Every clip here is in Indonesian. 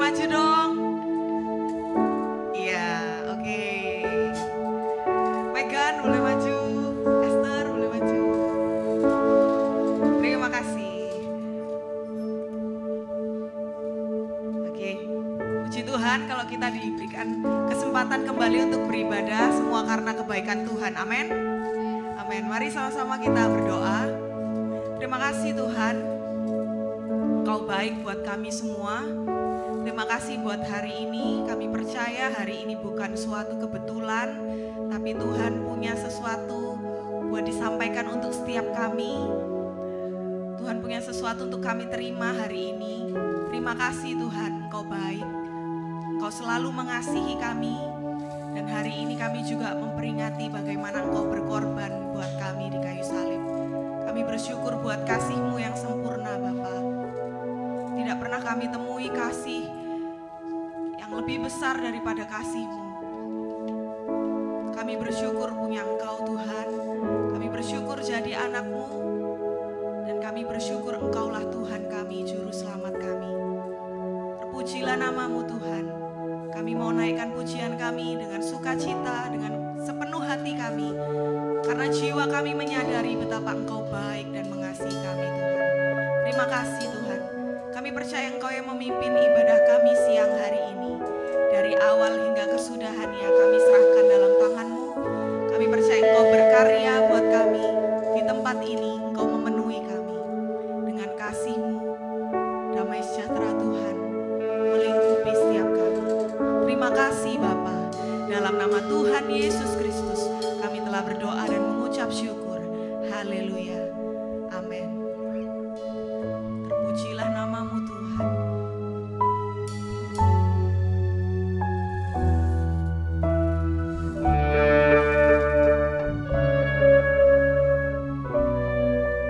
maju dong. Iya, oke. Megan boleh maju, Esther boleh maju. Terima kasih. Oke, puji Tuhan kalau kita diberikan kesempatan kembali untuk beribadah, semua karena kebaikan Tuhan. Amin. Amin. Mari sama-sama kita berdoa. Terima kasih Tuhan, Engkau baik buat kami semua. Terima kasih buat hari ini. Kami percaya hari ini bukan suatu kebetulan, tapi Tuhan punya sesuatu buat disampaikan untuk setiap kami. Tuhan punya sesuatu untuk kami terima hari ini. Terima kasih Tuhan, Engkau baik. Engkau selalu mengasihi kami. Dan hari ini kami juga memperingati bagaimana Engkau berkorban buat kami di kayu salib. Kami bersyukur buat kasih-Mu yang sempurna Bapa. Tidak pernah kami temui kasih yang lebih besar daripada kasih-Mu. Kami bersyukur punya Engkau Tuhan. Kami bersyukur jadi anak-Mu. Dan kami bersyukur Engkaulah Tuhan kami, Juru Selamat kami. Terpujilah nama-Mu Tuhan. Kami mau naikkan pujian kami dengan sukacita, dengan sepenuh hati kami. Karena jiwa kami menyadari betapa Engkau baik dan mengasihi kami Tuhan. Terima kasih Tuhan. Kami percaya Engkau yang memimpin ibadah kami siang hari ini. Dari awal hingga kesudahannya kami serahkan dalam tangan-Mu. Kami percaya Engkau berkarya buat kami. Di tempat ini Engkau memenuhi kami. Dengan kasih-Mu, damai sejahtera Tuhan melingkupi setiap kami. Terima kasih Bapa. Dalam nama Tuhan Yesus Kristus kami telah berdoa dan mengucap syukur. Haleluya. Amin. Terpujilah nama-Mu Tuhan.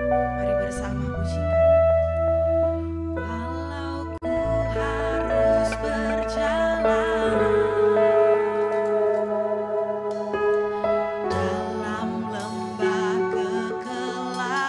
Mari bersama pujikan. Walau ku harus berjalan dalam lembah kegelapan,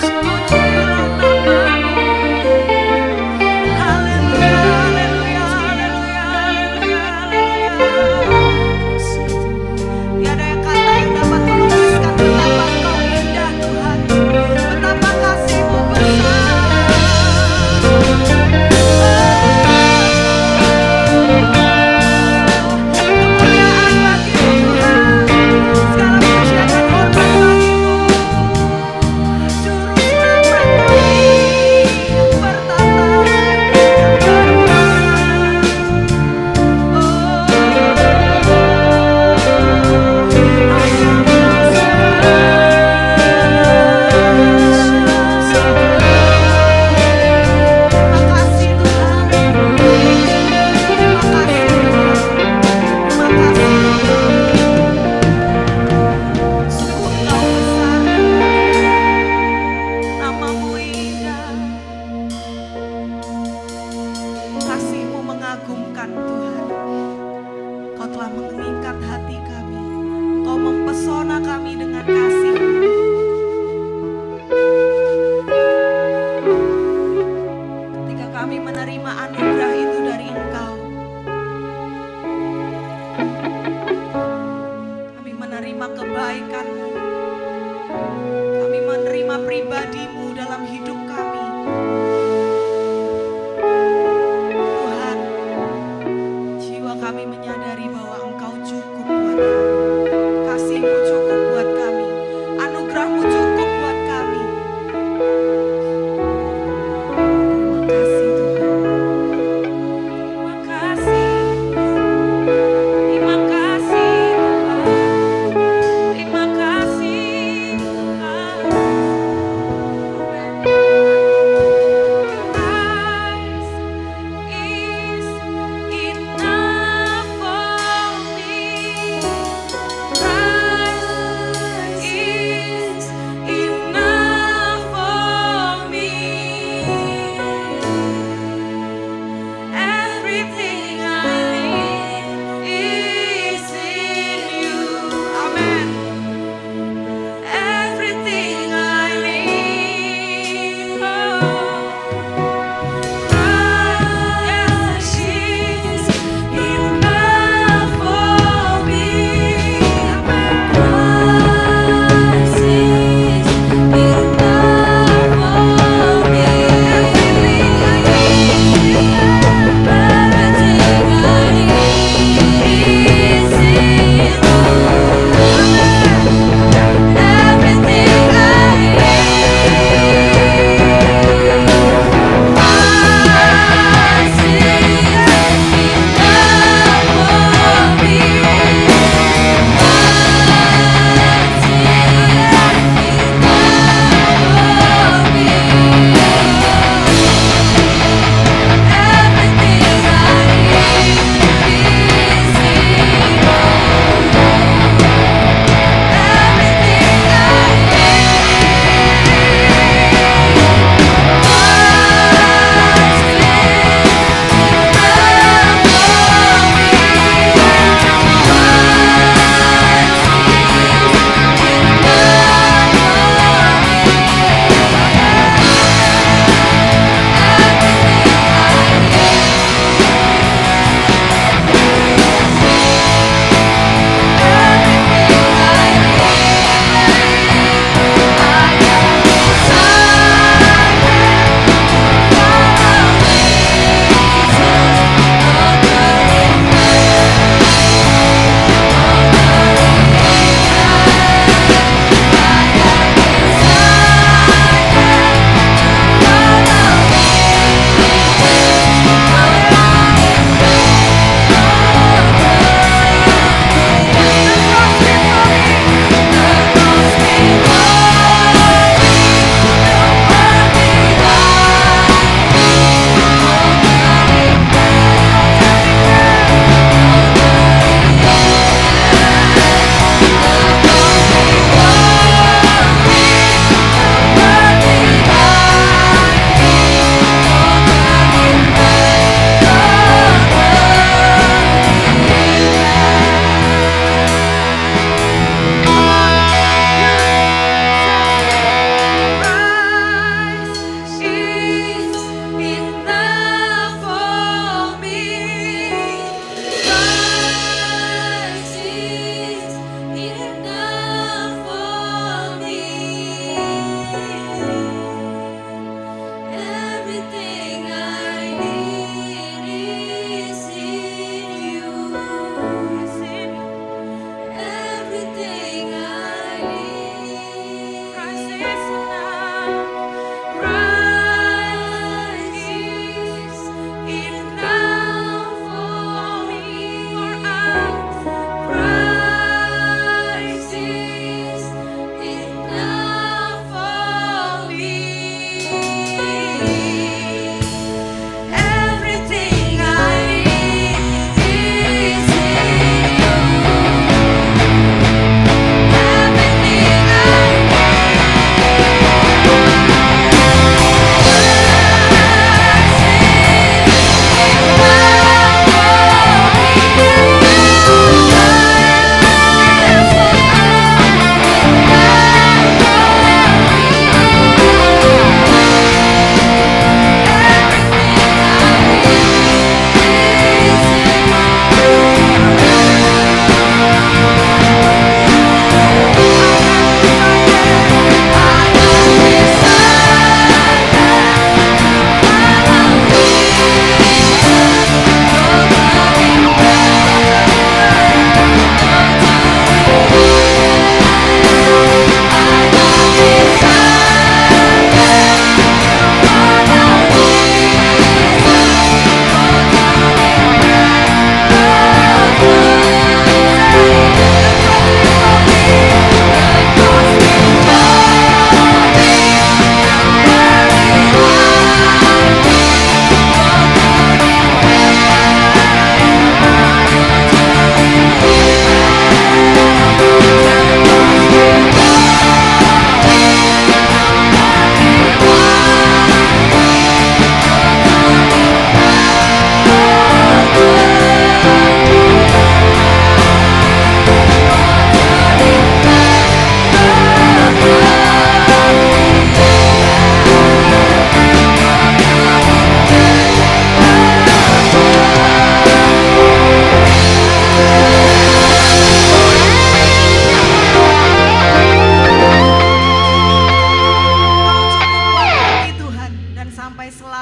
Segala puji dan hormat bagimu, Juru Selamat.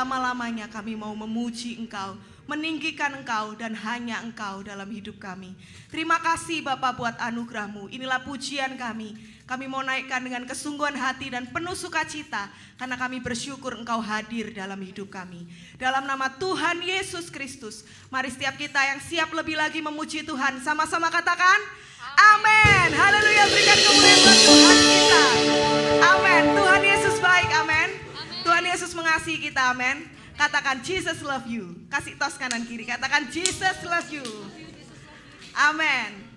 selama-lamanya kami mau memuji Engkau, meninggikan Engkau, dan hanya Engkau dalam hidup kami. Terima kasih Bapa buat anugerah-Mu. Inilah pujian kami. Kami mau naikkan dengan kesungguhan hati dan penuh sukacita, karena kami bersyukur Engkau hadir dalam hidup kami. Dalam nama Tuhan Yesus Kristus, mari setiap kita yang siap lebih lagi memuji Tuhan, sama-sama katakan, amin. Haleluya, berikan kemuliaan buat Tuhan kita. Amin. Tuhan Yesus baik, amin. Tuhan Yesus mengasihi kita, amin. Katakan Jesus love you. Kasih tos kanan kiri, katakan Jesus love you. Amin.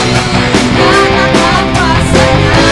Maju karena kuasanya.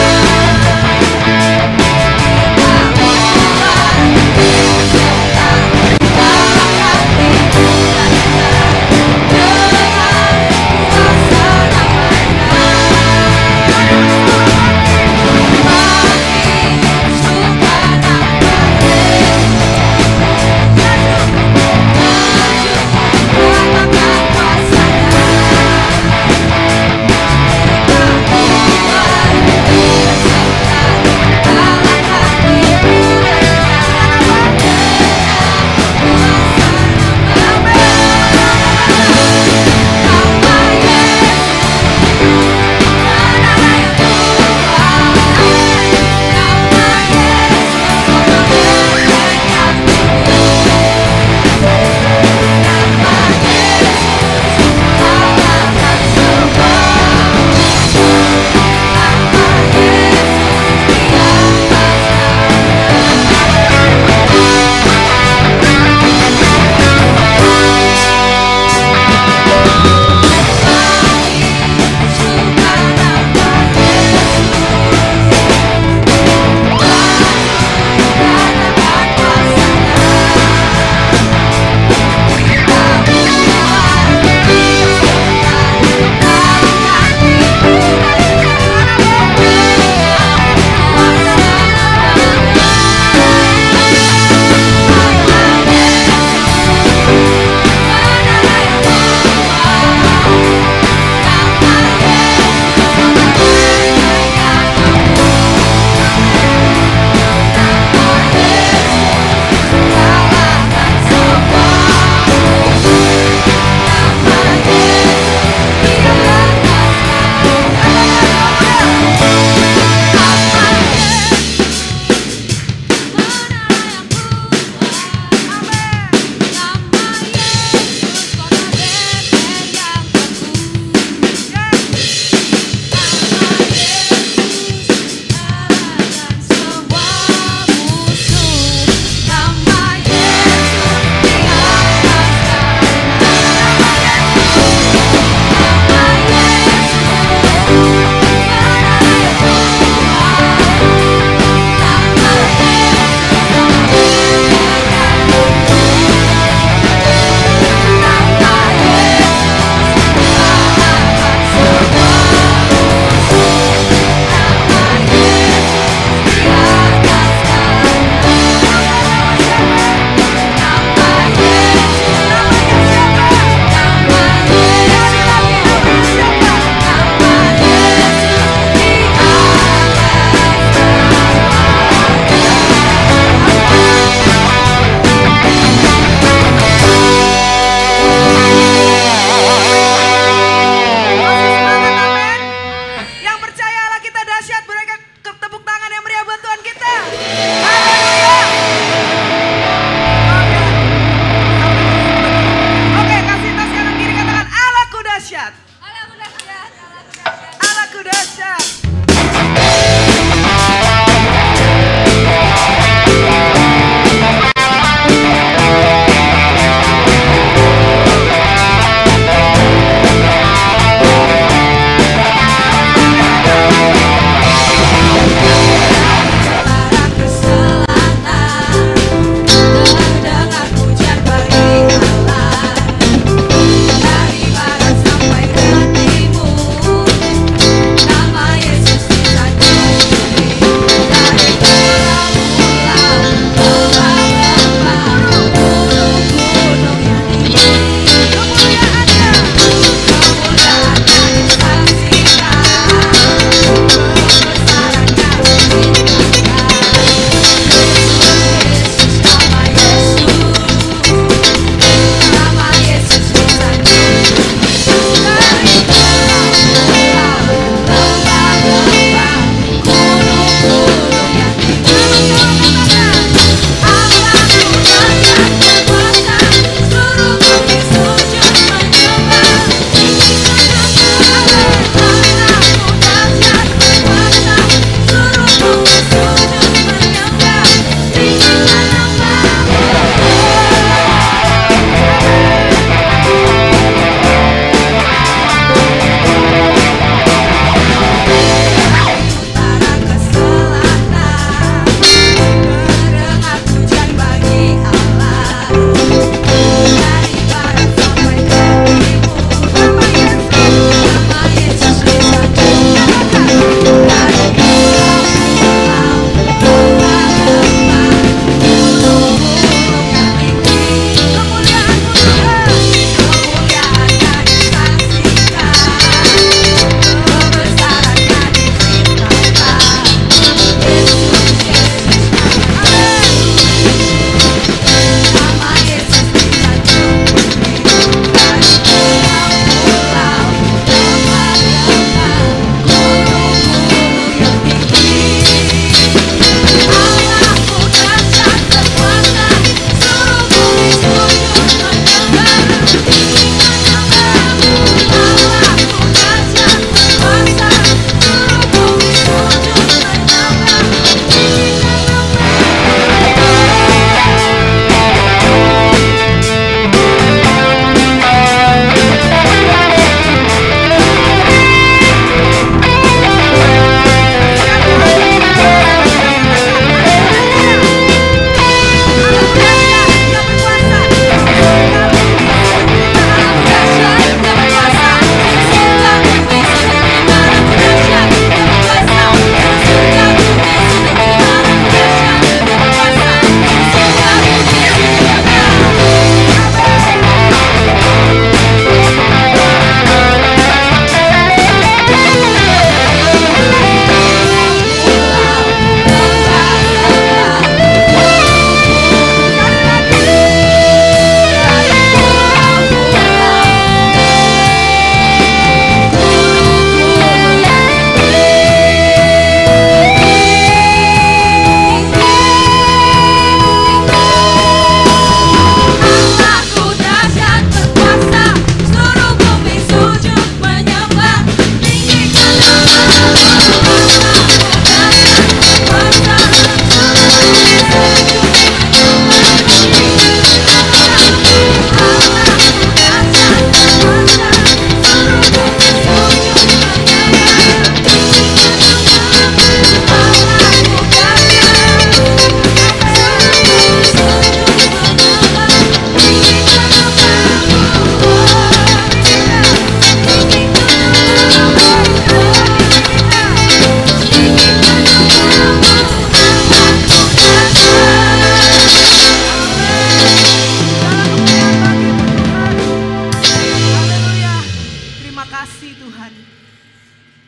kasih Tuhan,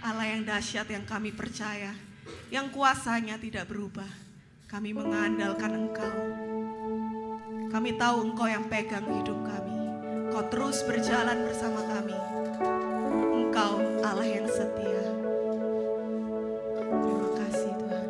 Allah yang dahsyat yang kami percaya, yang kuasanya tidak berubah. Kami mengandalkan Engkau. Kami tahu Engkau yang pegang hidup kami. Engkau terus berjalan bersama kami. Engkau Allah yang setia. Terima kasih Tuhan.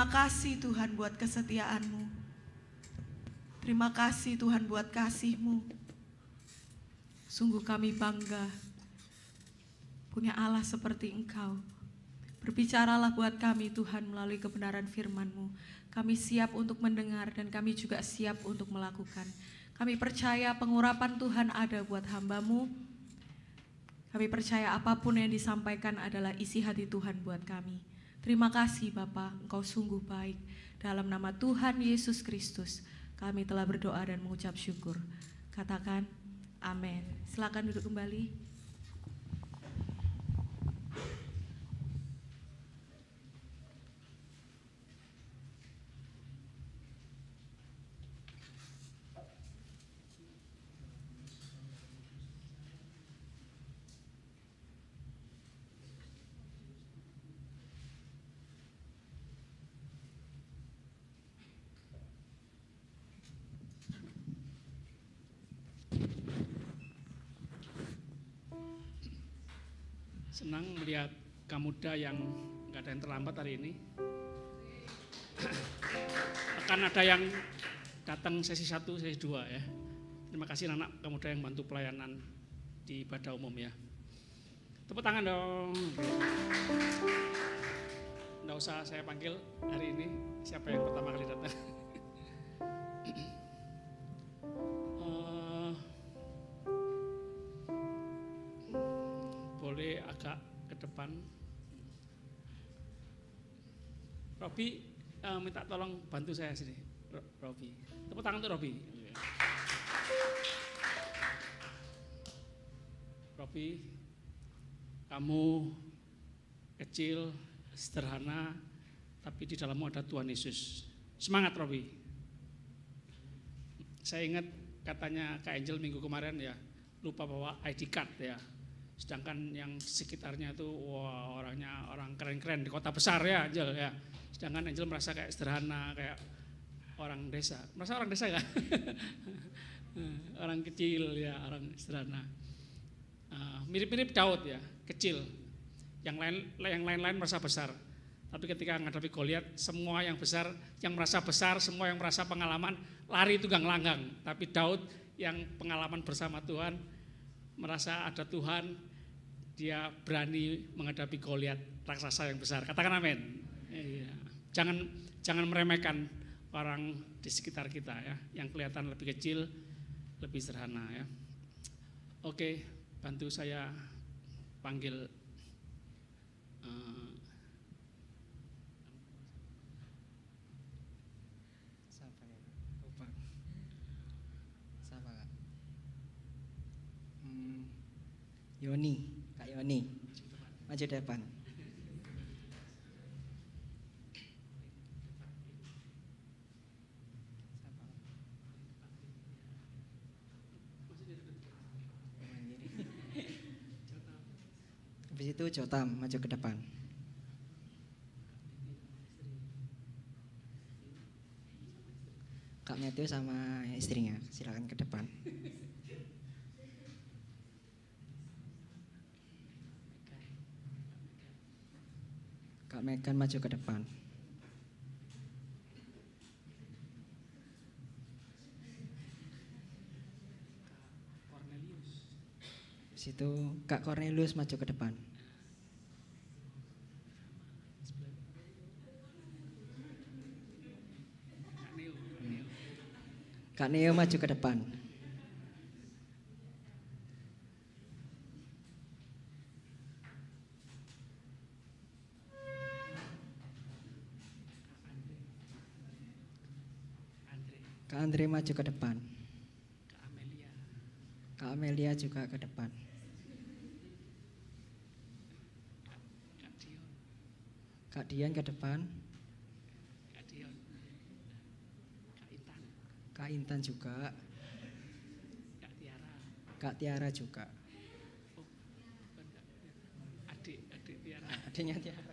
Terima kasih Tuhan buat kesetiaan-Mu. Terima kasih Tuhan buat kasih-Mu. Sungguh kami bangga punya Allah seperti Engkau. Berbicaralah buat kami Tuhan melalui kebenaran firman-Mu. Kami siap untuk mendengar dan kami juga siap untuk melakukan. Kami percaya pengurapan Tuhan ada buat hamba-Mu. Kami percaya apapun yang disampaikan adalah isi hati Tuhan buat kami. Terima kasih Bapa, Engkau sungguh baik. Dalam nama Tuhan Yesus Kristus, kami telah berdoa dan mengucap syukur. Katakan amin. Silakan duduk kembali. Senang melihat kaum muda yang nggak ada yang terlambat hari ini. Akan ada yang datang sesi 1, sesi 2 ya. Terima kasih anak kaum muda yang bantu pelayanan di ibadah umum ya. Tepuk tangan dong. Nggak usah saya panggil hari ini siapa yang pertama kali datang. Boleh agak ke depan. Robi minta tolong bantu saya sini. Robi, tepuk tangan untuk Robi. Robi, kamu kecil, sederhana, tapi di dalammu ada Tuhan Yesus. Semangat Robi. Saya ingat katanya Kak Angel minggu kemarin ya, lupa bawa ID card ya. Sedangkan yang sekitarnya itu wah orangnya orang keren-keren di kota besar ya Angel ya. Sedangkan Angel merasa kayak sederhana, kayak orang desa. Merasa orang desa gak? Orang kecil ya, orang sederhana. Mirip-mirip Daud ya, kecil. Yang lain-lain merasa besar. Tapi ketika menghadapi Goliat, semua yang besar, yang merasa besar, semua yang merasa pengalaman lari tunggang langgang. Tapi Daud yang pengalaman bersama Tuhan, merasa ada Tuhan, dia berani menghadapi Goliat, raksasa yang besar. Katakan amin. Iya. Jangan meremehkan orang di sekitar kita ya, yang kelihatan lebih kecil, lebih sederhana ya. Oke, bantu saya panggil Yoni, Kak Yoni, maju depan. Habis itu Jotam, maju ke depan. Kak Matthew sama istrinya, silakan ke depan. Kak Megan maju ke depan. Situ Kak Cornelius maju ke depan. Kak Neo maju ke depan. Kak Andre maju ke depan. Kak Amelia juga ke depan. Kak Dian ke depan. Kak Intan juga. Kak Tiara juga. Adik Tiara. Adiknya Tiara.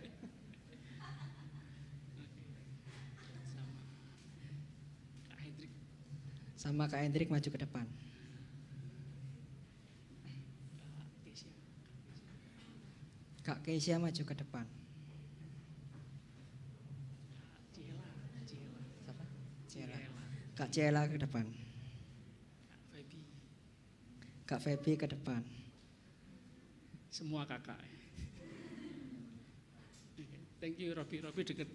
Sama Kak Hendrik maju ke depan. Kak Keisha maju ke depan. Kak Cela ke depan. Kak Feby ke depan. Semua kakak. Thank you Robi deket.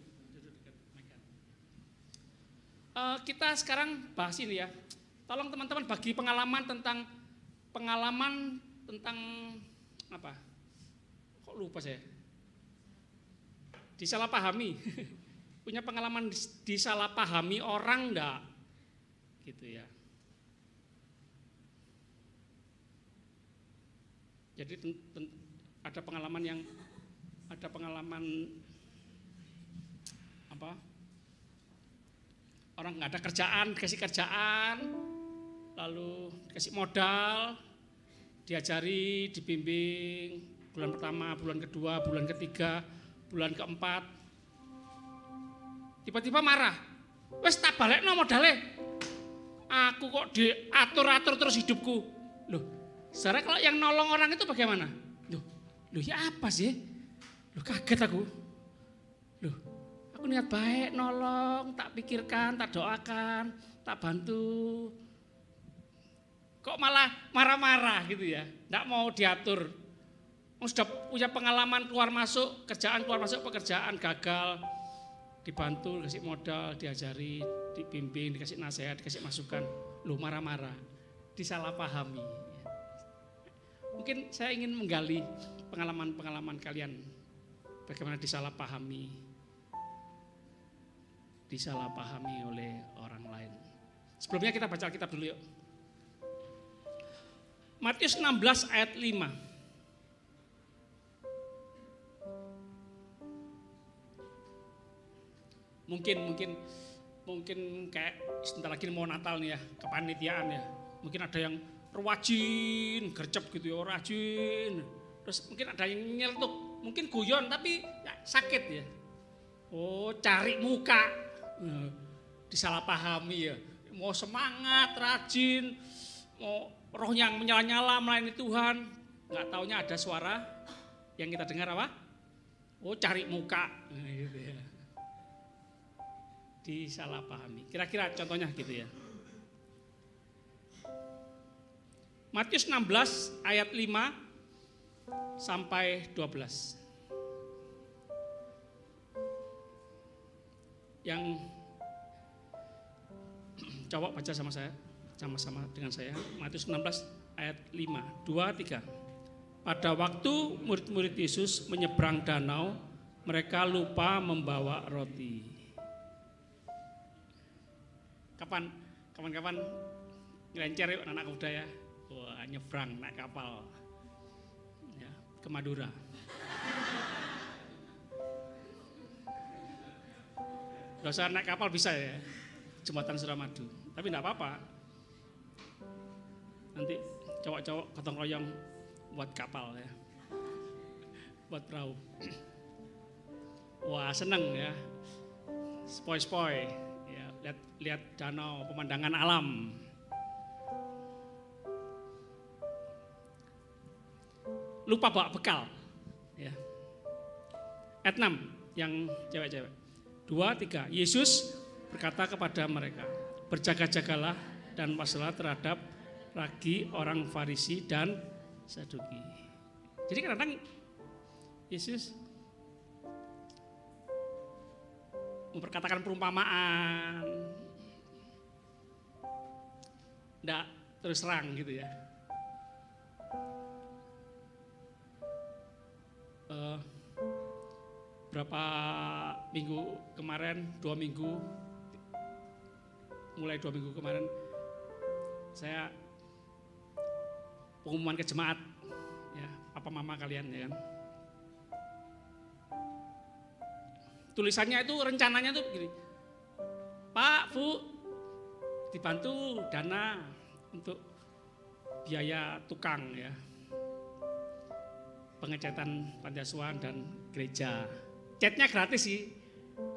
Kita sekarang bahas ini ya. Tolong teman-teman bagi pengalaman tentang apa? Kok lupa saya? Disalahpahami. Punya pengalaman disalahpahami orang enggak? Gitu ya. Jadi ada pengalaman apa? Orang nggak ada kerjaan, dikasih kerjaan, lalu dikasih modal, diajari, dibimbing, bulan pertama, bulan kedua, bulan ketiga, bulan keempat, tiba-tiba marah, wes tak balekno modale, aku kok diatur-atur terus hidupku, loh, sekarang kalau yang nolong orang itu bagaimana? Loh ya apa sih? Loh kaget aku, loh. Aku niat baik, nolong, tak pikirkan, tak doakan, tak bantu. Kok malah marah-marah gitu ya, tidak mau diatur. Sudah punya pengalaman keluar masuk, kerjaan keluar masuk, pekerjaan gagal, dibantu, dikasih modal, diajari, dibimbing, dikasih nasihat, dikasih masukan. Loh marah-marah, disalahpahami. Mungkin saya ingin menggali pengalaman-pengalaman kalian, bagaimana disalahpahami oleh orang lain. Sebelumnya kita baca Alkitab dulu yuk. Matius 16 ayat 5. Mungkin kayak sebentar lagi mau Natal nih ya, kepanitiaan ya. Mungkin ada yang rajin, gercep gitu ya, rajin. Terus mungkin ada yang nyeletuk, mungkin guyon tapi ya, sakit ya. Oh, cari muka. Disalahpahami ya, mau semangat, rajin, mau roh yang menyala-nyala melayani Tuhan, nggak taunya ada suara yang kita dengar apa? Oh cari muka, gitu ya. Disalahpahami. Kira-kira contohnya gitu ya. Matius 16 ayat 5 sampai 12. Yang coba baca sama saya, sama-sama dengan saya. Matius 16 ayat 5, 2, 3. Pada waktu murid-murid Yesus menyeberang danau, mereka lupa membawa roti. Kapan-kapan ngelencer yuk anak muda ya. Wah, nyebrang naik kapal ya, ke Madura. Gak usah naik kapal bisa ya, jembatan Suramadu. Tapi enggak apa-apa. Nanti cowok-cowok gotong royong buat kapal ya, buat perahu. Wah seneng ya, spoi-spoi, ya, lihat danau, pemandangan alam. Lupa bawa bekal. Ya. Ayat 6 yang cewek-cewek. 2, 3. Yesus berkata kepada mereka, berjaga-jagalah dan waspadlah terhadap ragi orang Farisi dan Saduki. Jadi kadang-kadang Yesus memperkatakan perumpamaan, enggak terus terang gitu ya. Berapa minggu kemarin, 2 minggu, mulai 2 minggu kemarin, saya pengumuman ke jemaat, ya, papa mama kalian ya kan. Tulisannya itu, rencananya tuh begini, Pak, Bu, dibantu dana untuk biaya tukang ya, pengecatan panti asuhan dan gereja. Catnya gratis sih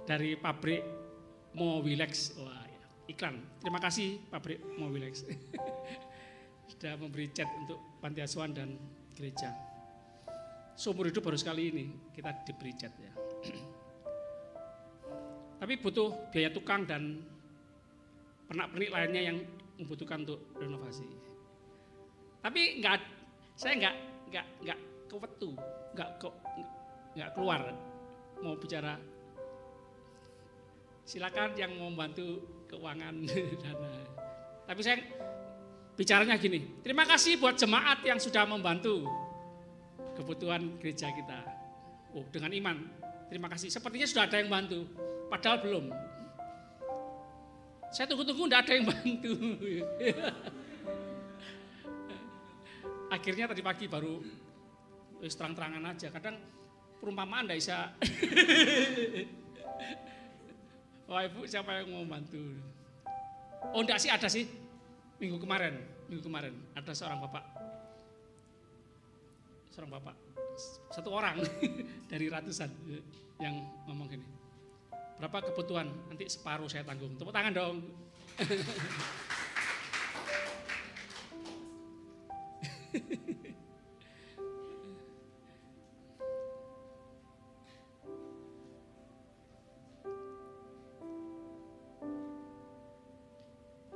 dari pabrik Mowilex. Wah, ya. Iklan. Terima kasih pabrik Mowilex sudah memberi cat untuk panti asuhan dan gereja. Seumur hidup baru sekali ini kita diberi cat ya. Tapi butuh biaya tukang dan pernak-pernik lainnya yang membutuhkan untuk renovasi. Tapi saya nggak kewetu, nggak keluar mau bicara. Silakan yang mau membantu keuangan dana. Tapi saya bicaranya gini, terima kasih buat jemaat yang sudah membantu kebutuhan gereja kita. Oh, dengan iman, terima kasih. Sepertinya sudah ada yang bantu, padahal belum. Saya tunggu-tunggu tidak ada yang bantu. Akhirnya tadi pagi baru terang-terangan aja. Kadang perumpamaan tidak bisa. Wah ibu, siapa yang mau bantu? Oh enggak sih, ada sih. Minggu kemarin ada seorang bapak, satu orang dari ratusan yang ngomong gini, berapa kebutuhan? Nanti separuh saya tanggung. Tepuk tangan dong.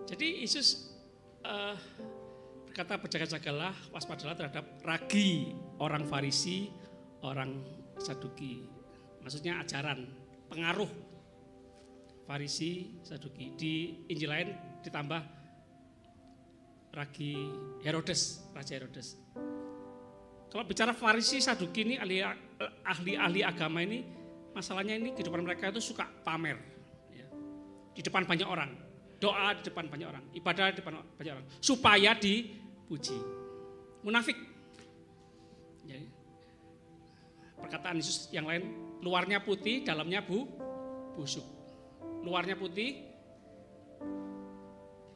Jadi Yesus berkata berjaga-jagalah, waspadalah terhadap ragi orang Farisi, orang Saduki. Maksudnya ajaran, pengaruh Farisi, Saduki. Di Injil lain ditambah ragi Herodes, Raja Herodes. Kalau bicara Farisi, Saduki ini ahli agama ini, masalahnya ini kehidupan mereka itu suka pamer, ya. Di depan banyak orang, doa di depan banyak orang, ibadah di depan banyak orang, supaya dipuji. Munafik. Jadi, perkataan Yesus yang lain, luarnya putih, dalamnya busuk. Luarnya putih,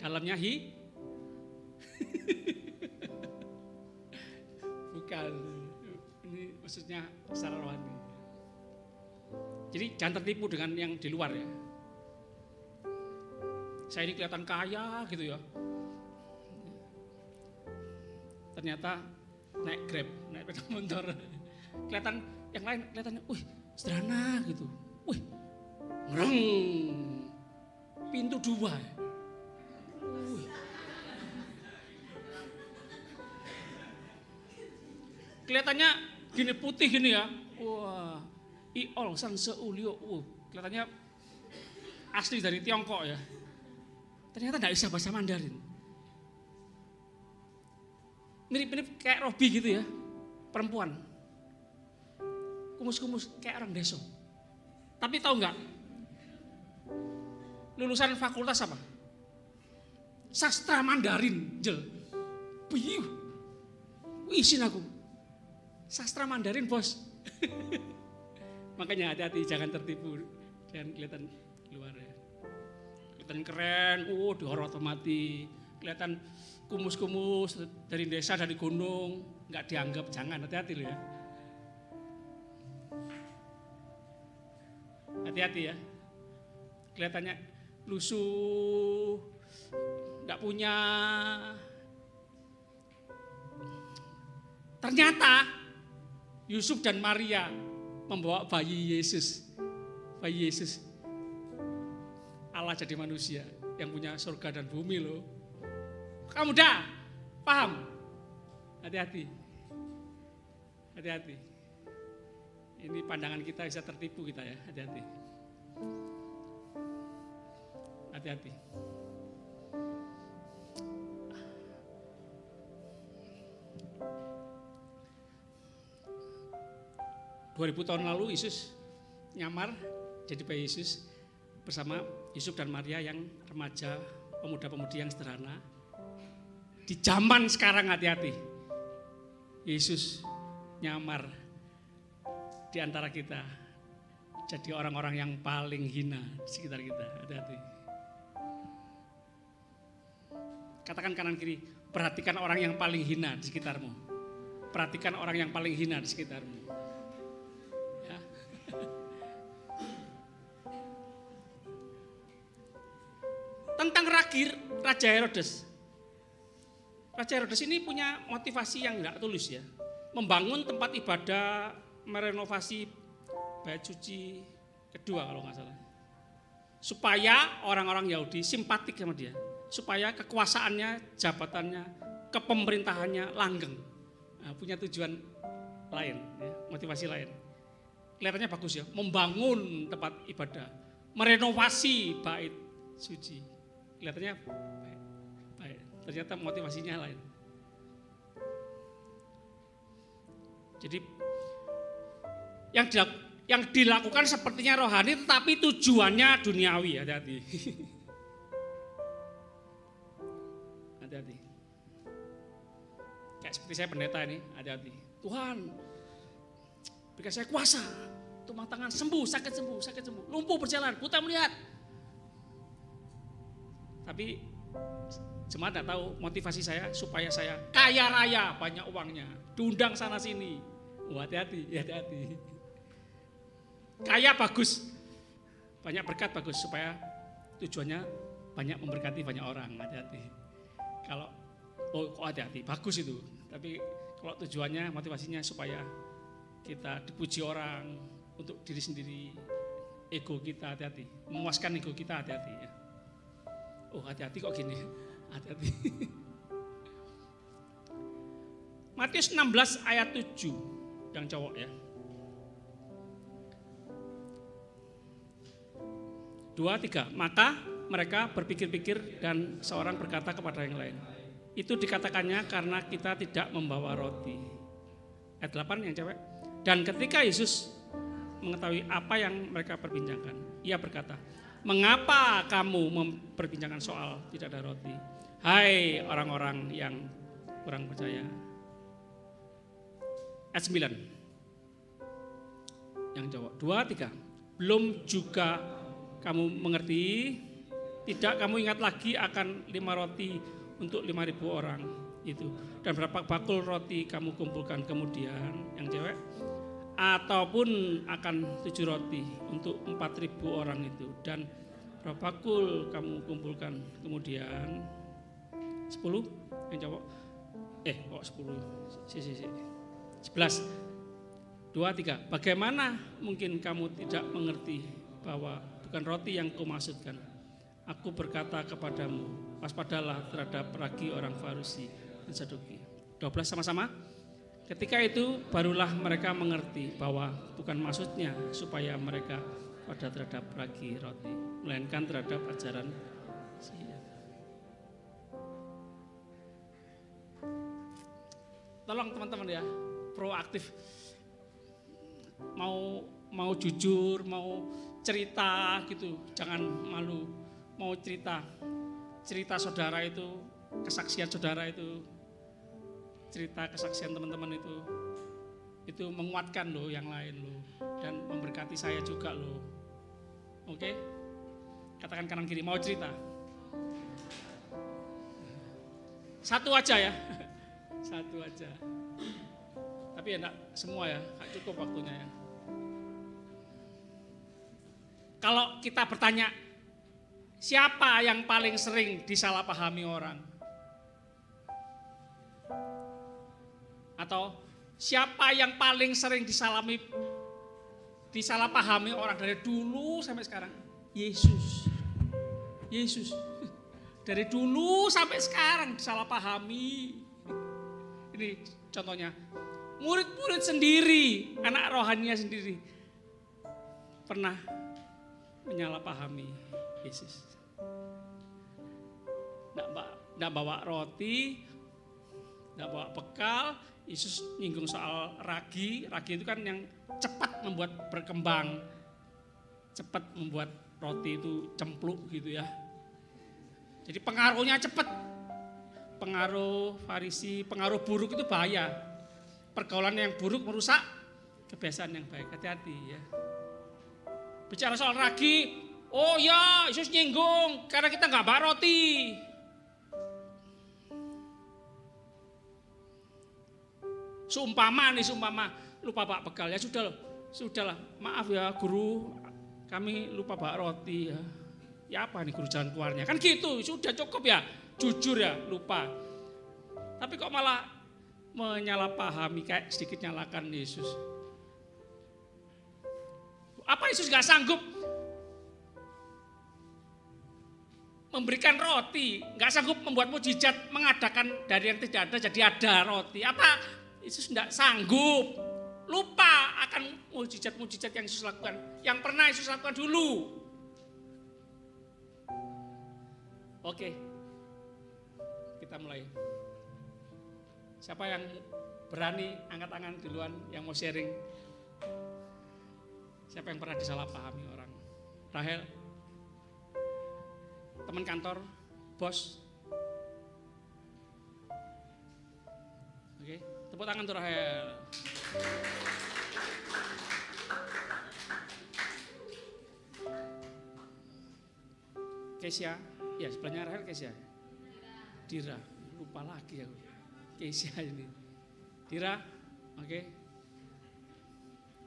dalamnya bukan. Ini maksudnya secara rohani. Jadi jangan tertipu dengan yang di luar ya. Saya ini kelihatan kaya gitu ya. Ternyata naik Grab, naik sepeda motor. Kelihatan yang lain kelihatannya, wih sederhana gitu. Wih, ngereng, pintu 2. Kelihatannya gini putih gini ya. Wah, iol sang seulio. Kelihatannya asli dari Tiongkok ya. Ternyata tidak bisa bahasa Mandarin. Mirip-mirip kayak Robi gitu ya, perempuan. Kumus-kumus kayak orang desa. Tapi tahu nggak? Lulusan fakultas apa? Sastra Mandarin, Jel. Biu. Isin aku. Sastra Mandarin, bos. Makanya hati-hati, jangan tertipu. Jangan kelihatan luar ya. Kelihatan keren, dihormati. Kelihatan kumus-kumus dari desa, dari gunung, nggak dianggap, jangan, hati-hati loh ya. Hati-hati ya. Kelihatannya lusuh, nggak punya. Ternyata Yusuf dan Maria membawa bayi Yesus. Bayi Yesus. Allah jadi manusia yang punya surga dan bumi loh. Kamu dah paham? Hati-hati. Hati-hati. Ini pandangan kita bisa tertipu kita ya, hati-hati. Hati-hati. 2000 tahun lalu Yesus nyamar jadi bayi Yesus bersama Yusuf dan Maria yang remaja, pemuda-pemudi yang sederhana. Di zaman sekarang hati-hati. Yesus nyamar di antara kita jadi orang-orang yang paling hina di sekitar kita. Hati-hati. Katakan kanan kiri, perhatikan orang yang paling hina di sekitarmu. Perhatikan orang yang paling hina di sekitarmu. Tentang Raja Herodes. Raja Herodes ini punya motivasi yang enggak tulus ya. Membangun tempat ibadah, merenovasi bait suci kedua kalau nggak salah. supaya orang-orang Yahudi simpatik sama dia, supaya kekuasaannya, jabatannya, kepemerintahannya langgeng. Nah, punya tujuan lain, ya, motivasi lain. Kelihatannya bagus ya, membangun tempat ibadah, merenovasi bait suci. Kelihatannya baik, ternyata motivasinya lain. Jadi yang dilakukan sepertinya rohani, tetapi tujuannya duniawi. Hati-hati. Hati-hati. Kayak seperti saya pendeta ini, hati-hati. Tuhan, berikan saya kuasa, tumpang tangan sembuh, sakit sembuh, lumpuh berjalan, buta melihat. Tapi jemaat tidak tahu motivasi saya supaya saya kaya raya, banyak uangnya, diundang sana sini. Hati-hati, hati-hati. Kaya bagus, banyak berkat bagus, supaya tujuannya banyak memberkati banyak orang. Hati-hati. Kalau hati-hati, bagus itu. Tapi kalau tujuannya, motivasinya supaya kita dipuji orang, untuk diri sendiri, ego kita, hati-hati. Memuaskan ego kita, hati-hati ya. Oh, hati-hati kok gini. Hati-hati. Matius 16 ayat 7 yang cowok ya. 2, 3. Maka mereka berpikir-pikir dan seorang berkata kepada yang lain, itu dikatakannya karena kita tidak membawa roti. Ayat 8 yang cewek. Dan ketika Yesus mengetahui apa yang mereka perbincangkan, ia berkata, mengapa kamu memperbincangkan soal tidak ada roti? Hai orang-orang yang kurang percaya. Ayat 9 yang cowok. 2, 3. Belum juga kamu mengerti, tidak kamu ingat lagi akan 5 roti untuk 5.000 orang itu, dan berapa bakul roti kamu kumpulkan kemudian yang cewek, ataupun akan 7 roti untuk 4.000 orang itu, dan berapa bakul kamu kumpulkan kemudian 10 yang cowok, kok 10 11 2, 3. Bagaimana mungkin kamu tidak mengerti bahwa bukan roti yang kumaksudkan? Aku berkata kepadamu, waspadalah terhadap ragi orang Farisi dan Saduki. 12 sama-sama. Ketika itu barulah mereka mengerti bahwa bukan maksudnya supaya mereka pada terhadap ragi roti, melainkan terhadap ajaran siap. Tolong teman-teman ya, proaktif. Mau jujur, mau cerita gitu, jangan malu. Mau cerita saudara itu, kesaksian saudara itu, cerita kesaksian teman-teman itu menguatkan loh yang lain loh, dan memberkati saya juga loh. Oke? Katakan kanan kiri, mau cerita. Satu aja ya, satu aja. Tapi ya enggak semua ya, enggak cukup waktunya ya. Kalau kita bertanya, siapa yang paling sering disalahpahami orang? Atau siapa yang paling sering disalahpahami orang dari dulu sampai sekarang? Yesus. Yesus. Dari dulu sampai sekarang disalahpahami. Ini contohnya. Murid-murid sendiri, anak rohaninya sendiri pernah menyalahpahami Yesus. Nggak bawa roti, nggak bawa bekal. Yesus nyinggung soal ragi. Ragi itu kan yang cepat membuat berkembang, cepat membuat roti itu cempluk gitu ya. Jadi pengaruhnya cepat. Pengaruh Farisi, pengaruh buruk itu bahaya. Pergaulan yang buruk merusak kebiasaan yang baik. Hati-hati ya. Bicara soal ragi, oh ya Yesus nyinggung karena kita nggak bawa roti. Seumpama lupa bawa bekal ya, sudahlah, maaf ya guru, kami lupa bawa roti ya. Ya apa nih guru jalan keluarnya? Kan gitu, sudah cukup ya, jujur ya, lupa. Tapi kok malah menyalahpahami, kayak sedikit nyalakan Yesus. Apa Yesus gak sanggup memberikan roti, nggak sanggup membuat mujizat, mengadakan dari yang tidak ada jadi ada roti. Apa Yesus tidak sanggup? Lupa akan mujizat-mujizat yang Yesus lakukan, yang pernah Yesus lakukan dulu. Oke, kita mulai. Siapa yang berani angkat tangan duluan yang mau sharing? Siapa yang pernah disalahpahami orang? Rahel? Teman kantor, bos. Oke, tepuk tangan untuk Rahel. Kesia, ya sebelahnya Rahel Kesia. Dira, lupa lagi aku. Kesia ini. Dira, oke.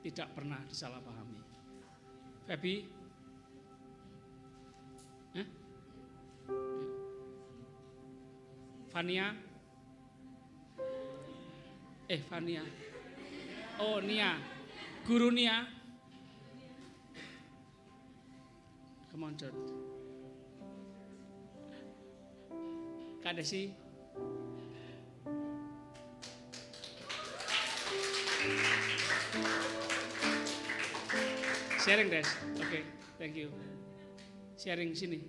Tidak pernah disalahpahami. Feby? Fania? Fania. Oh, Nia. Guru Nia. Come on, John. Kak Desi. Sharing, Des. Oke, thank you. Sharing sini.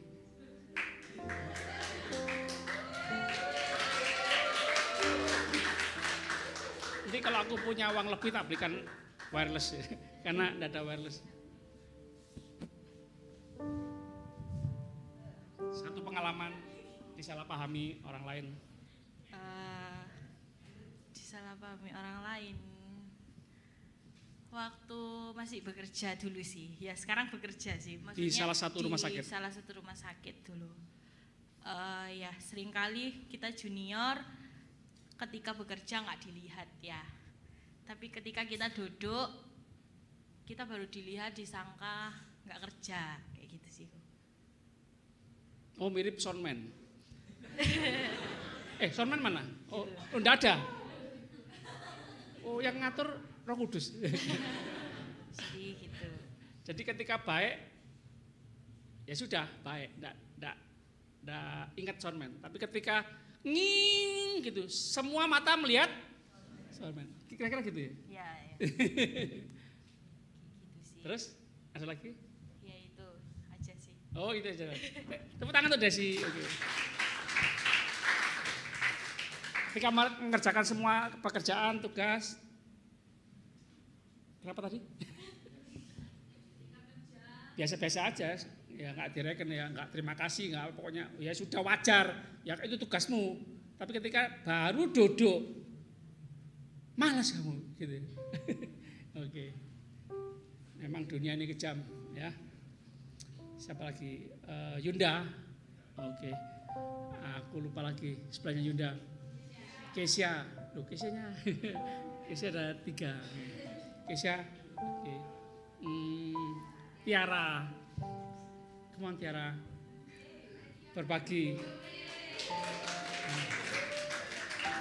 Nanti kalau aku punya uang lebih tak belikan wireless karena tidak ada wireless. Satu pengalaman disalahpahami orang lain. Disalahpahami orang lain. Waktu masih bekerja dulu sih, ya sekarang bekerja sih. Maksudnya Di salah satu rumah sakit. Di salah satu rumah sakit dulu. Ya seringkali kita junior ketika bekerja nggak dilihat ya. Tapi ketika kita duduk, kita baru dilihat, disangka nggak kerja kayak gitu sih. Oh, mirip Soundman. Soundman mana? Oh, enggak ada. Oh, yang ngatur Roh Kudus. Jadi gitu. Jadi ketika baik, ya sudah baik, enggak ingat Soundman. Tapi ketika nging gitu, semua mata melihat Soundman. Kira-kira gitu ya? Ya. Gitu sih. Terus ada lagi? Ya itu aja sih. Oh itu aja. Tepuk tangan untuk Desi. Oke. Ketika mengerjakan semua pekerjaan, tugas. Berapa tadi? Biasa-biasa aja. Ya nggak direken ya, nggak terima kasih, nggak pokoknya ya sudah wajar. Ya itu tugasmu. Tapi ketika baru duduk, malas kamu, gitu. Oke. Memang dunia ini kejam, ya. Siapa lagi? Yunda. Oke. Aku lupa lagi sebelahnya Yunda. Kesia. Loh, Kesianya. Kesia ada 3. Kesia. Oke. Tiara. Come on, Tiara. Berbagi.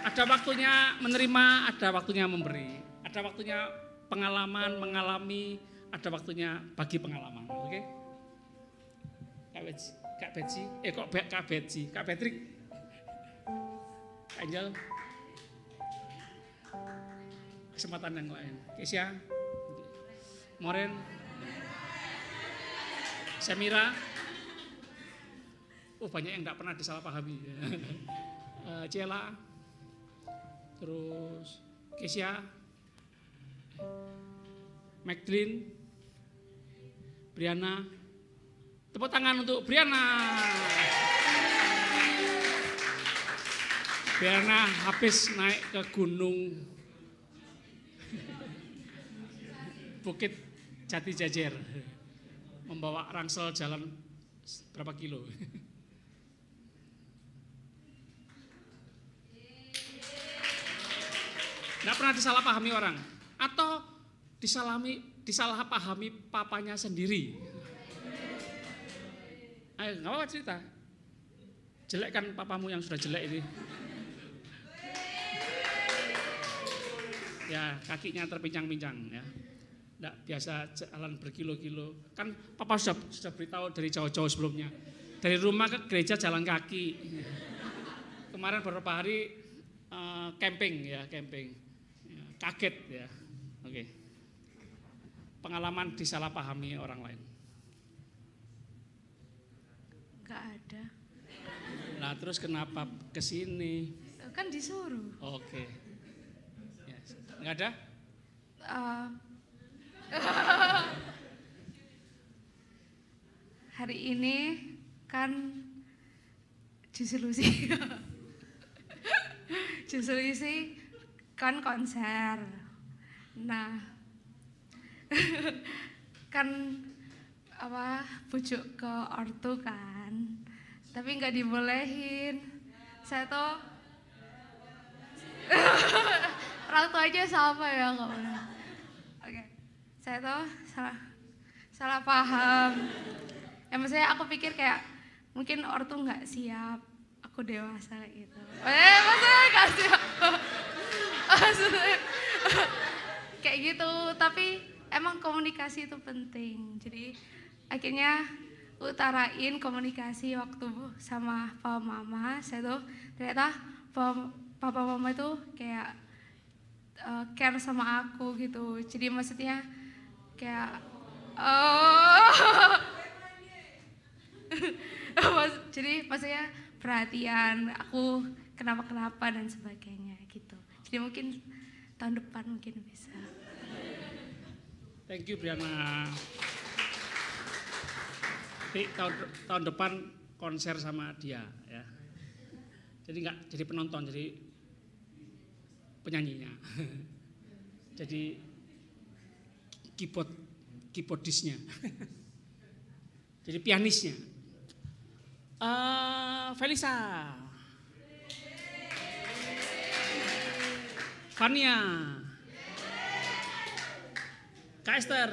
Ada waktunya menerima, ada waktunya memberi. Ada waktunya pengalaman, mengalami, ada waktunya bagi pengalaman. Oke? Kak Betsy, Kak Patrick, Kak Angel. Kesempatan yang lain. Kesia, Moren, Semira. Oh, banyak yang tidak pernah disalahpahami. Cela, terus Kesia, Magdalene, Briana. Tepuk tangan untuk Briana. Briana habis naik ke gunung Bukit Jati Jajar, membawa rangsel jalan berapa kilo. Nggak pernah disalahpahami orang, atau disalahpahami papanya sendiri. Ayo, nggak apa-apa cerita. Jelek kan papamu yang sudah jelek ini. Ya, kakinya terpincang-pincang ya. Nggak biasa jalan berkilo-kilo. Kan papa sudah beritahu dari jauh-jauh sebelumnya. Dari rumah ke gereja jalan kaki. Kemarin beberapa hari camping ya, camping. Ya, kaget ya. Oke. Pengalaman disalahpahami orang lain. Nggak ada. Nah, terus kenapa ke sini? Kan disuruh. Oke. Ya, nggak ada? Hari ini kan justru sih kan konser. Nah, kan bujuk ke ortu kan, tapi nggak dibolehin. Saya tuh orang tua aja sama ya nggak boleh. Oke, saya tuh salah paham. Ya maksudnya aku pikir kayak mungkin ortu nggak siap, aku dewasa gitu. Maksudnya nggak siap. Maksudnya kayak gitu. Tapi emang komunikasi itu penting. Jadi akhirnya utarain komunikasi waktu sama papa mama. Saya tuh ternyata papa mama itu kayak care sama aku gitu. Jadi maksudnya kayak jadi maksudnya perhatian aku kenapa dan sebagainya gitu. Jadi mungkin tahun depan mungkin bisa. Thank you Briana. Tahun depan konser sama dia ya. Jadi nggak jadi penonton, jadi penyanyinya. Jadi keyboardisnya. Jadi pianisnya. Felisa. Fania. Kak Esther.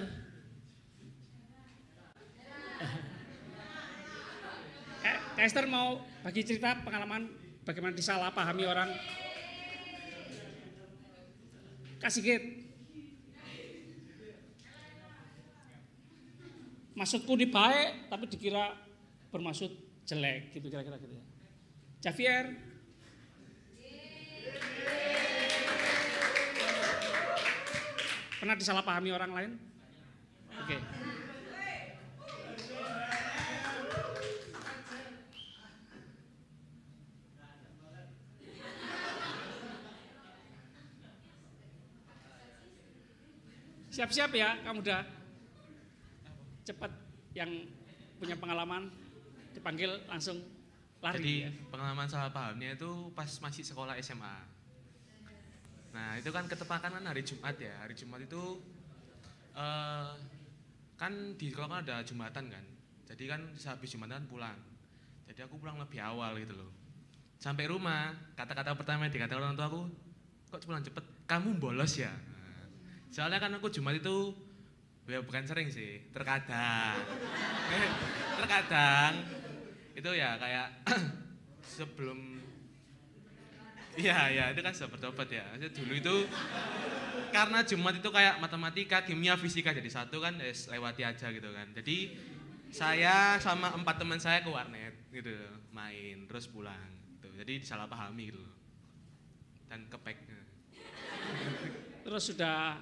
Kak Esther mau bagi cerita pengalaman bagaimana disalahpahami orang. Kak Sigit. Maksudku ini baik tapi dikira bermaksud jelek gitu kira-kira gitu ya. Javier. Pernah disalahpahami orang lain? Oke. Siap-siap ya, kamu udah cepat yang punya pengalaman dipanggil langsung lari. Jadi ya. pengalaman salah pahamnya itu pas masih sekolah SMA. Nah itu kan ketepatan kan hari Jumat ya. Hari Jumat itu kan di sekolah kan ada Jumatan kan. Jadi kan habis Jumatan pulang. Jadi aku pulang lebih awal gitu loh. Sampai rumah kata-kata pertama yang dikatakan orang tua aku, kok pulang cepet? Kamu bolos ya? Soalnya kan aku Jumat itu ya bukan sering sih, terkadang itu ya kayak sebelum iya itu kan sudah bertobat ya. Dulu itu karena Jumat itu kayak matematika, kimia, fisika jadi satu kan lewati aja gitu kan. Jadi saya sama 4 teman saya ke warnet gitu main terus pulang gitu. Jadi disalahpahami gitu dan kepek. Terus sudah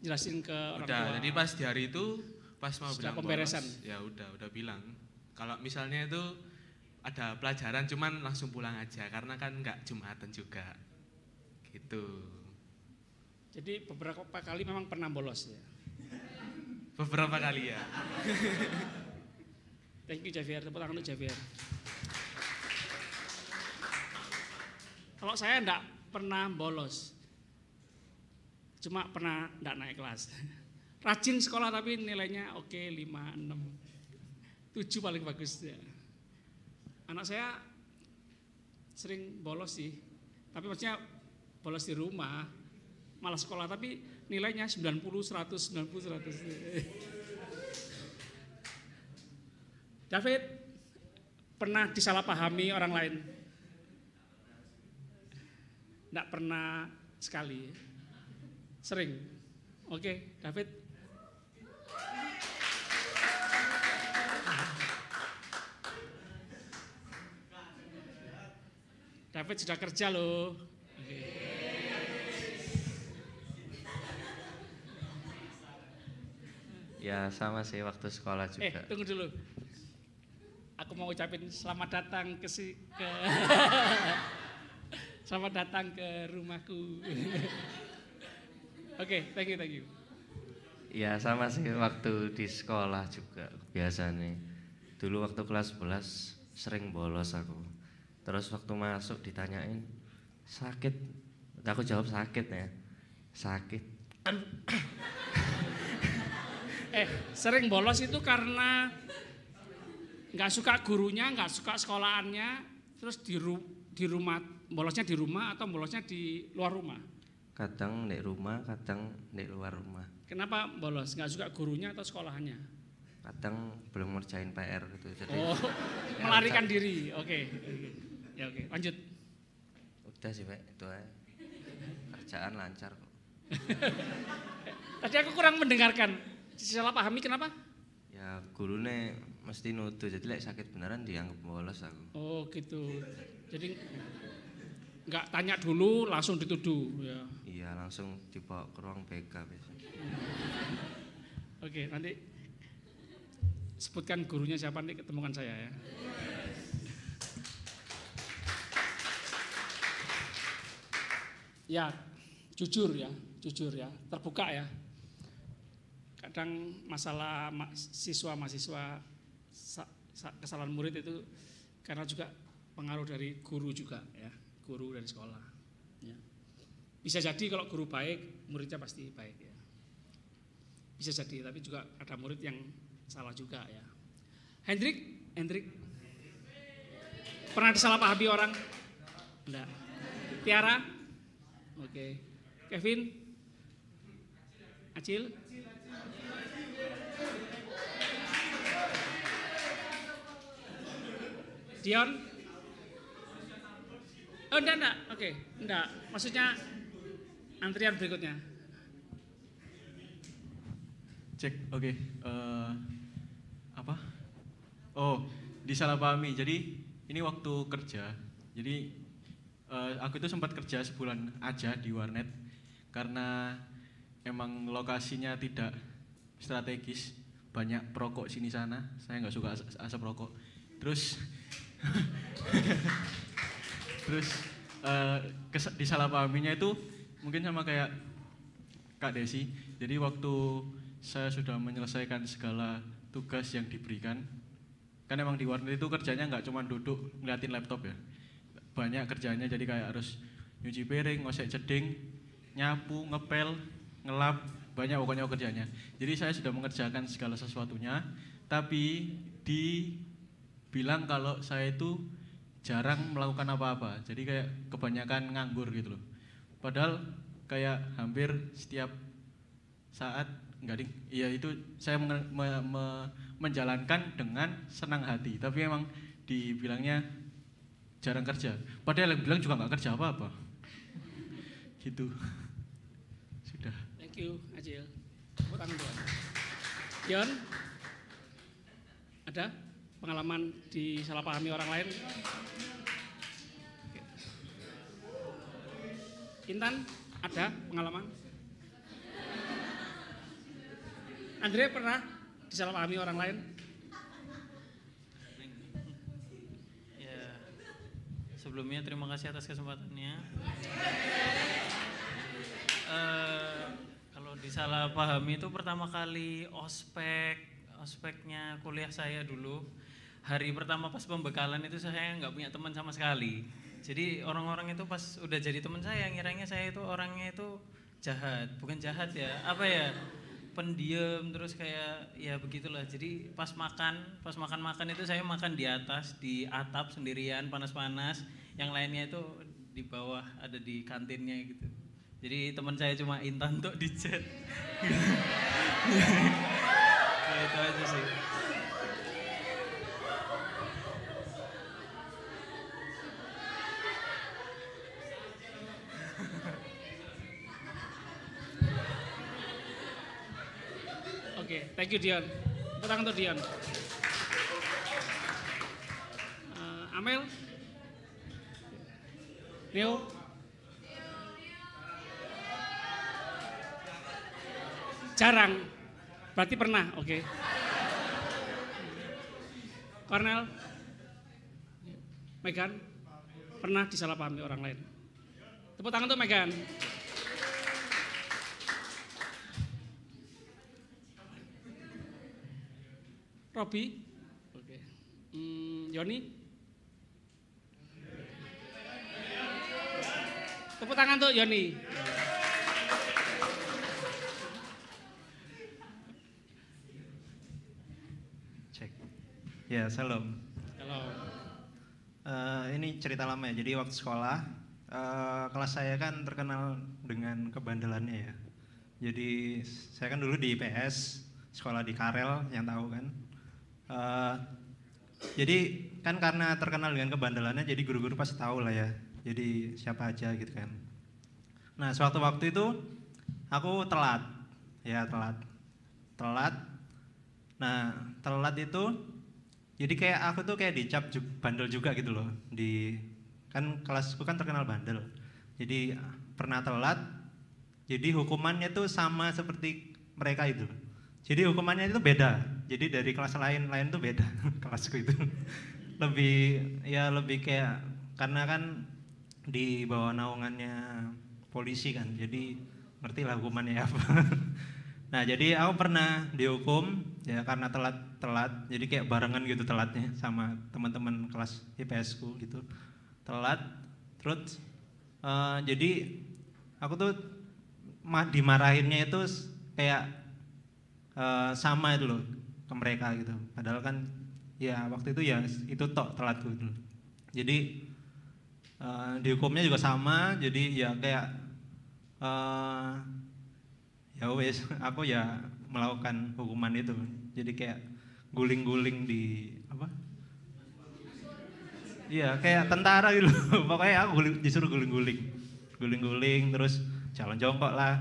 jelasin ke orang tua. Jadi pas di hari itu pas mau sudah bilang pemberesan. bolos, ya udah bilang. Kalau misalnya itu ada pelajaran cuman langsung pulang aja karena kan nggak Jumatan juga. Gitu. Jadi beberapa kali memang pernah bolos ya. Beberapa kali ya. Thank you Javier, tepuk tangan untuk Javier. Kalau saya enggak pernah bolos. Cuma pernah enggak naik kelas. Rajin sekolah tapi nilainya oke 5, 6, 7 paling bagus ya. Anak saya sering bolos sih. Tapi maksudnya bolos di rumah, malah sekolah tapi nilainya 90, 100, 90, 100. David, pernah disalahpahami orang lain? Enggak pernah sekali. Sering. Oke, David. David sudah kerja loh. Oke. Ya sama sih waktu sekolah juga. Tunggu dulu. Aku mau ucapin selamat datang selamat datang ke rumahku. Oke, thank you. Ya sama sih waktu di sekolah juga biasa nih. Dulu waktu kelas 11 sering bolos aku. Terus waktu masuk ditanyain sakit, aku jawab sakit ya. Sakit. Sering bolos itu karena nggak suka gurunya, nggak suka sekolahannya, terus di rumah bolosnya di rumah atau bolosnya di luar rumah? Kadang di rumah, kadang di luar rumah. Kenapa bolos? Nggak suka gurunya atau sekolahannya? Kadang belum ngerjain PR gitu. Jadi melarikan diri. Oke. Ya oke, lanjut. Udah sih Pak, itu aja. Kerjaan lancar kok. Tadi aku kurang mendengarkan. Salah pahami kenapa? Ya gurunya mesti nuduh, jadi lek sakit beneran dianggap bolos aku. Oh gitu. Jadi nggak tanya dulu langsung dituduh ya. Iya langsung dibawa ke ruang BK biasanya. Oke, nanti sebutkan gurunya siapa nih, ketemukan saya ya. Ya, jujur ya, terbuka ya. Kadang masalah mahasiswa kesalahan murid itu karena juga pengaruh dari guru juga ya, guru dari sekolah. Ya. Bisa jadi kalau guru baik, muridnya pasti baik ya. Bisa jadi, tapi juga ada murid yang salah juga ya. Hendrik, pernah disalahpahami orang? Enggak. Tiara? Oke. Kevin? Acil? Dion? Oh enggak. Oke, enggak. Maksudnya antrian berikutnya. Cek, oke. Apa? Oh, disalahpahami. Jadi ini waktu kerja. Jadi aku itu sempat kerja sebulan aja di warnet karena emang lokasinya tidak strategis, banyak perokok sini sana. Saya nggak suka asap rokok. Terus disalahpahaminya itu mungkin sama kayak Kak Desi. Jadi waktu saya sudah menyelesaikan segala tugas yang diberikan, kan emang di warnet itu kerjanya nggak cuma duduk ngeliatin laptop ya, banyak kerjanya. Jadi kayak harus nyuci piring, ngosek jeding, nyapu, ngepel, ngelap, banyak pokoknya kerjanya. Jadi saya sudah mengerjakan segala sesuatunya, tapi dibilang kalau saya itu jarang melakukan apa-apa. Jadi kayak kebanyakan nganggur gitu loh. Padahal kayak hampir setiap saat iya itu saya menjalankan dengan senang hati, tapi emang dibilangnya jarang kerja. Padahal yang bilang juga nggak kerja apa-apa. Gitu. Sudah. Thank you, Acil. Tepuk tangan buat. Dion, ada pengalaman disalahpahami orang lain? Intan, ada pengalaman? Andre pernah disalahpahami orang lain? Ya, sebelumnya terima kasih atas kesempatannya. Kalau disalahpahami itu pertama kali ospeknya kuliah saya dulu. Hari pertama pas pembekalan itu saya nggak punya teman sama sekali. Jadi orang-orang itu pas udah jadi teman saya ngiranya saya itu orangnya itu jahat, bukan jahat ya, apa ya, pendiam, terus kayak ya begitulah. Jadi pas makan itu saya makan di atas, di atap sendirian, panas-panas. Yang lainnya itu di bawah, ada di kantinnya gitu. Jadi teman saya cuma Intan untuk di chat. Ya, itu aja sih. Oke, thank you Dion. Tepuk tangan untuk Dion. Amel, Neo. Jarang. Berarti pernah, oke. Cornel. Megan. Pernah disalahpahami orang lain. Tepuk tangan untuk Megan. Robi. Oke. Yoni. Tepuk tangan untuk Yoni. Cek. Ya, salam. Halo. Ini cerita lama ya. Jadi waktu sekolah, kelas saya kan terkenal dengan kebandelannya ya. Jadi saya kan dulu di IPS, sekolah di Karel, yang tahu kan. Jadi kan karena terkenal dengan kebandelannya, jadi guru-guru pasti tahu lah ya. Jadi siapa aja gitu kan. Nah, suatu waktu itu aku telat. Nah, telat itu jadi kayak aku tuh kayak dicap bandel juga gitu loh. Kan kelasku kan terkenal bandel. Jadi pernah telat. Jadi hukumannya tuh sama seperti mereka itu. Jadi hukumannya itu beda. Jadi dari kelas lain tuh beda kelasku itu. Lebih kayak karena kan di bawah naungannya polisi kan. Jadi ngerti lah hukumannya apa. Nah, jadi aku pernah dihukum ya karena telat. Jadi kayak barengan gitu telatnya sama teman-teman kelas IPS-ku gitu. Telat terus jadi aku tuh dimarahinnya itu kayak sama itu loh ke mereka gitu. Padahal kan ya waktu itu ya itu tok telatku gitu. Jadi dihukumnya juga sama. Jadi ya kayak ya wes aku ya melakukan hukuman itu. Jadi kayak guling-guling di apa? Iya kayak tentara gitu. Pokoknya aku disuruh guling-guling terus jalan jongkok lah,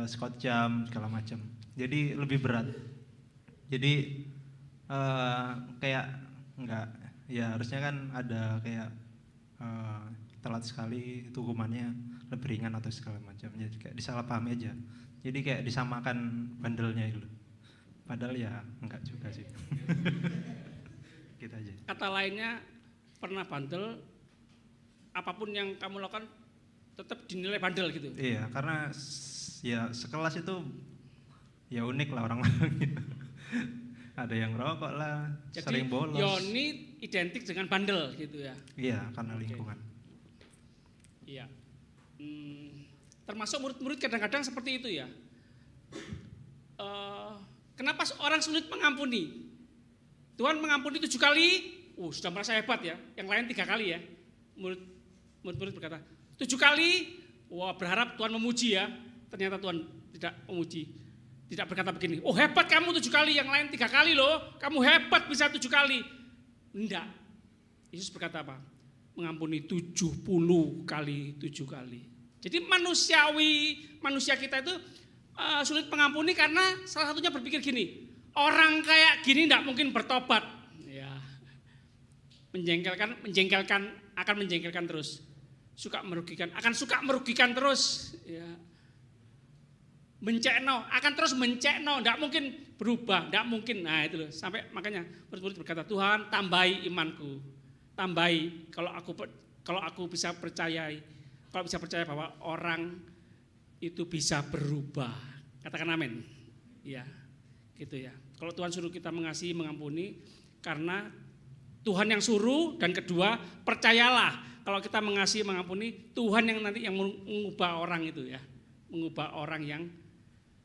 squat jam segala macam. Jadi lebih berat. Jadi kayak enggak ya harusnya kan ada kayak telat sekali itu hukumannya lebih ringan atau segala macam. Jadi kayak disalahpahami aja. Jadi kayak disamakan bandelnya itu. Padahal ya enggak juga sih. Gitu aja. Kata lainnya pernah bandel, apapun yang kamu lakukan tetap dinilai bandel gitu. Iya, karena ya sekelas itu ya unik lah orang-orang. Ada yang rokok lah, jadi, sering bolos. Yoni identik dengan bandel gitu ya. Iya, karena lingkungan. Iya. Termasuk murid-murid kadang-kadang seperti itu ya. Kenapa orang sulit mengampuni? Tuhan mengampuni 7 kali, sudah merasa hebat ya. Yang lain 3 kali ya. Murid-murid berkata 7 kali, wah berharap Tuhan memuji ya. Ternyata Tuhan tidak memuji. Tidak berkata begini, oh hebat kamu 7 kali, yang lain 3 kali loh. Kamu hebat bisa 7 kali. Enggak. Yesus berkata apa? Mengampuni 70 kali 7 kali. Jadi manusia kita itu sulit mengampuni karena salah satunya berpikir gini, orang kayak gini tidak mungkin bertobat. Ya. Akan menjengkelkan terus. Akan suka merugikan terus. Ya. Akan terus mencekno, tidak mungkin berubah, tidak mungkin. Nah itu loh, sampai makanya murid-murid berkata, Tuhan tambahi imanku, tambahi kalau aku bisa percaya bahwa orang itu bisa berubah. Katakan amin. Ya, gitu ya. Kalau Tuhan suruh kita mengasihi, mengampuni, karena Tuhan yang suruh, dan kedua percayalah kalau kita mengasihi, mengampuni, Tuhan yang nanti yang mengubah orang itu ya, mengubah orang yang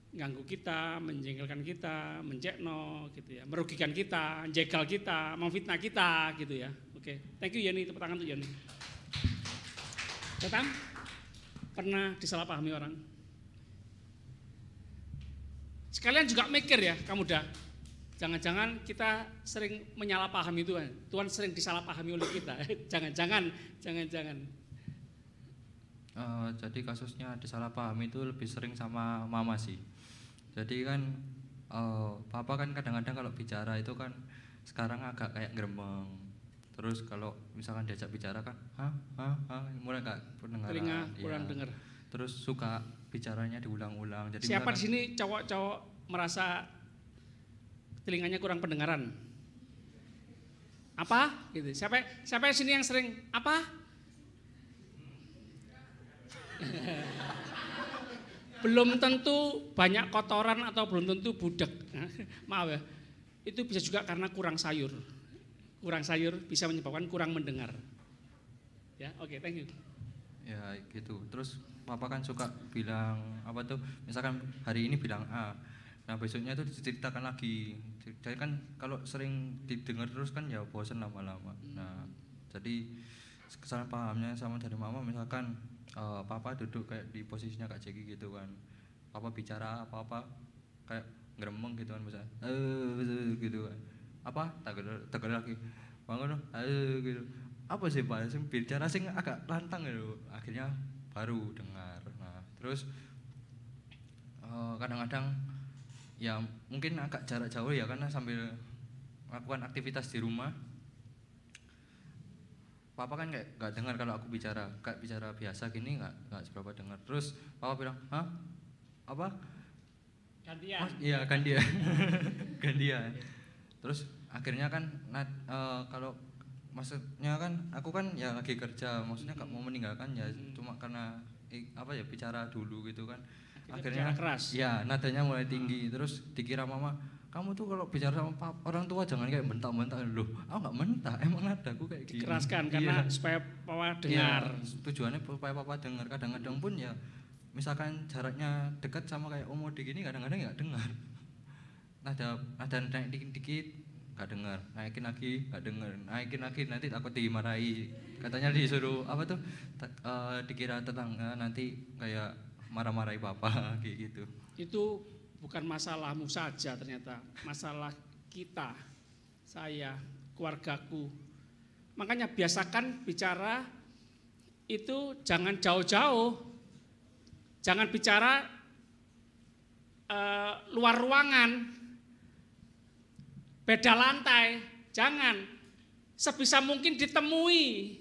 ganggu kita, menjengkelkan kita, mencekno gitu ya, merugikan kita, jegal kita, memfitnah kita gitu ya. Oke, thank you Yoni, tepuk tangan untuk Yoni. Datang, pernah disalahpahami orang. Sekalian juga mikir ya, kamu dah. Jangan-jangan kita sering menyalahpahami Tuhan. Tuhan sering disalahpahami oleh kita. Jangan-jangan. Jadi kasusnya disalahpahami itu lebih sering sama mama sih. Jadi kan papa kan kadang-kadang kalau bicara itu kan sekarang agak kayak gremeng. Terus kalau misalkan diajak bicara kan, mulai nggak pendengaran. Telinga kurang Iya. dengar. Terus suka bicaranya diulang-ulang. Jadi Siapa di misalkan- sini cowok-cowok merasa telinganya kurang pendengaran? Apa? Gitu. Siapa di sini yang sering apa? Belum tentu banyak kotoran atau belum tentu budak. Maaf ya. Itu bisa juga karena kurang sayur. Kurang sayur bisa menyebabkan kurang mendengar. Ya, oke, thank you. Ya gitu. Terus papa kan suka bilang apa tuh, misalkan hari ini bilang A, nah besoknya itu diceritakan lagi. Jadi kan kalau sering didengar terus kan ya bosan lama-lama. Nah jadi kesalahan pahamnya sama dari mama, misalkan papa duduk kayak di posisinya Kak Jeki gitu kan, papa bicara apa-apa kayak ngeremeng gitu kan, misalnya gitu kan, apa tegar lagi bangun gitu, apa sih Pak sing bicara sing agak lantang gitu, akhirnya baru dengar. Nah terus kadang-kadang ya mungkin agak jarak jauh ya, karena sambil melakukan aktivitas di rumah, papa kan kayak nggak dengar kalau aku bicara, kayak bicara biasa gini nggak seberapa dengar. Terus papa bilang, hah apa? Gantian. Oh, iya gantian. Gantian. Terus akhirnya kan kalau maksudnya kan aku kan ya lagi kerja, maksudnya nggak mau meninggalkan ya, cuma karena apa ya bicara dulu gitu kan. Akhirnya keras. Ya nadanya mulai tinggi. Terus dikira mama, kamu tuh kalau bicara sama orang tua jangan kayak bentak-bentak. Loh, aku nggak mentak, emang nadaku kayak gini. Dikeraskan karena supaya papa dengar. Ya, tujuannya supaya papa dengar. Kadang-kadang pun ya misalkan jaraknya dekat sama kayak Om Odi gini, kadang-kadang nggak dengar. Nada naik dikit-dikit nggak dengar, naikin lagi nggak dengar, naikin lagi nanti takut dimarahi. Katanya disuruh apa tuh dikira tetangga nanti kayak marah-marahi papa kayak gitu. Itu bukan masalahmu saja ternyata, masalah kita, saya, keluargaku. Makanya biasakan bicara itu jangan jauh-jauh, jangan bicara luar ruangan, beda lantai, jangan. Sebisa mungkin ditemui,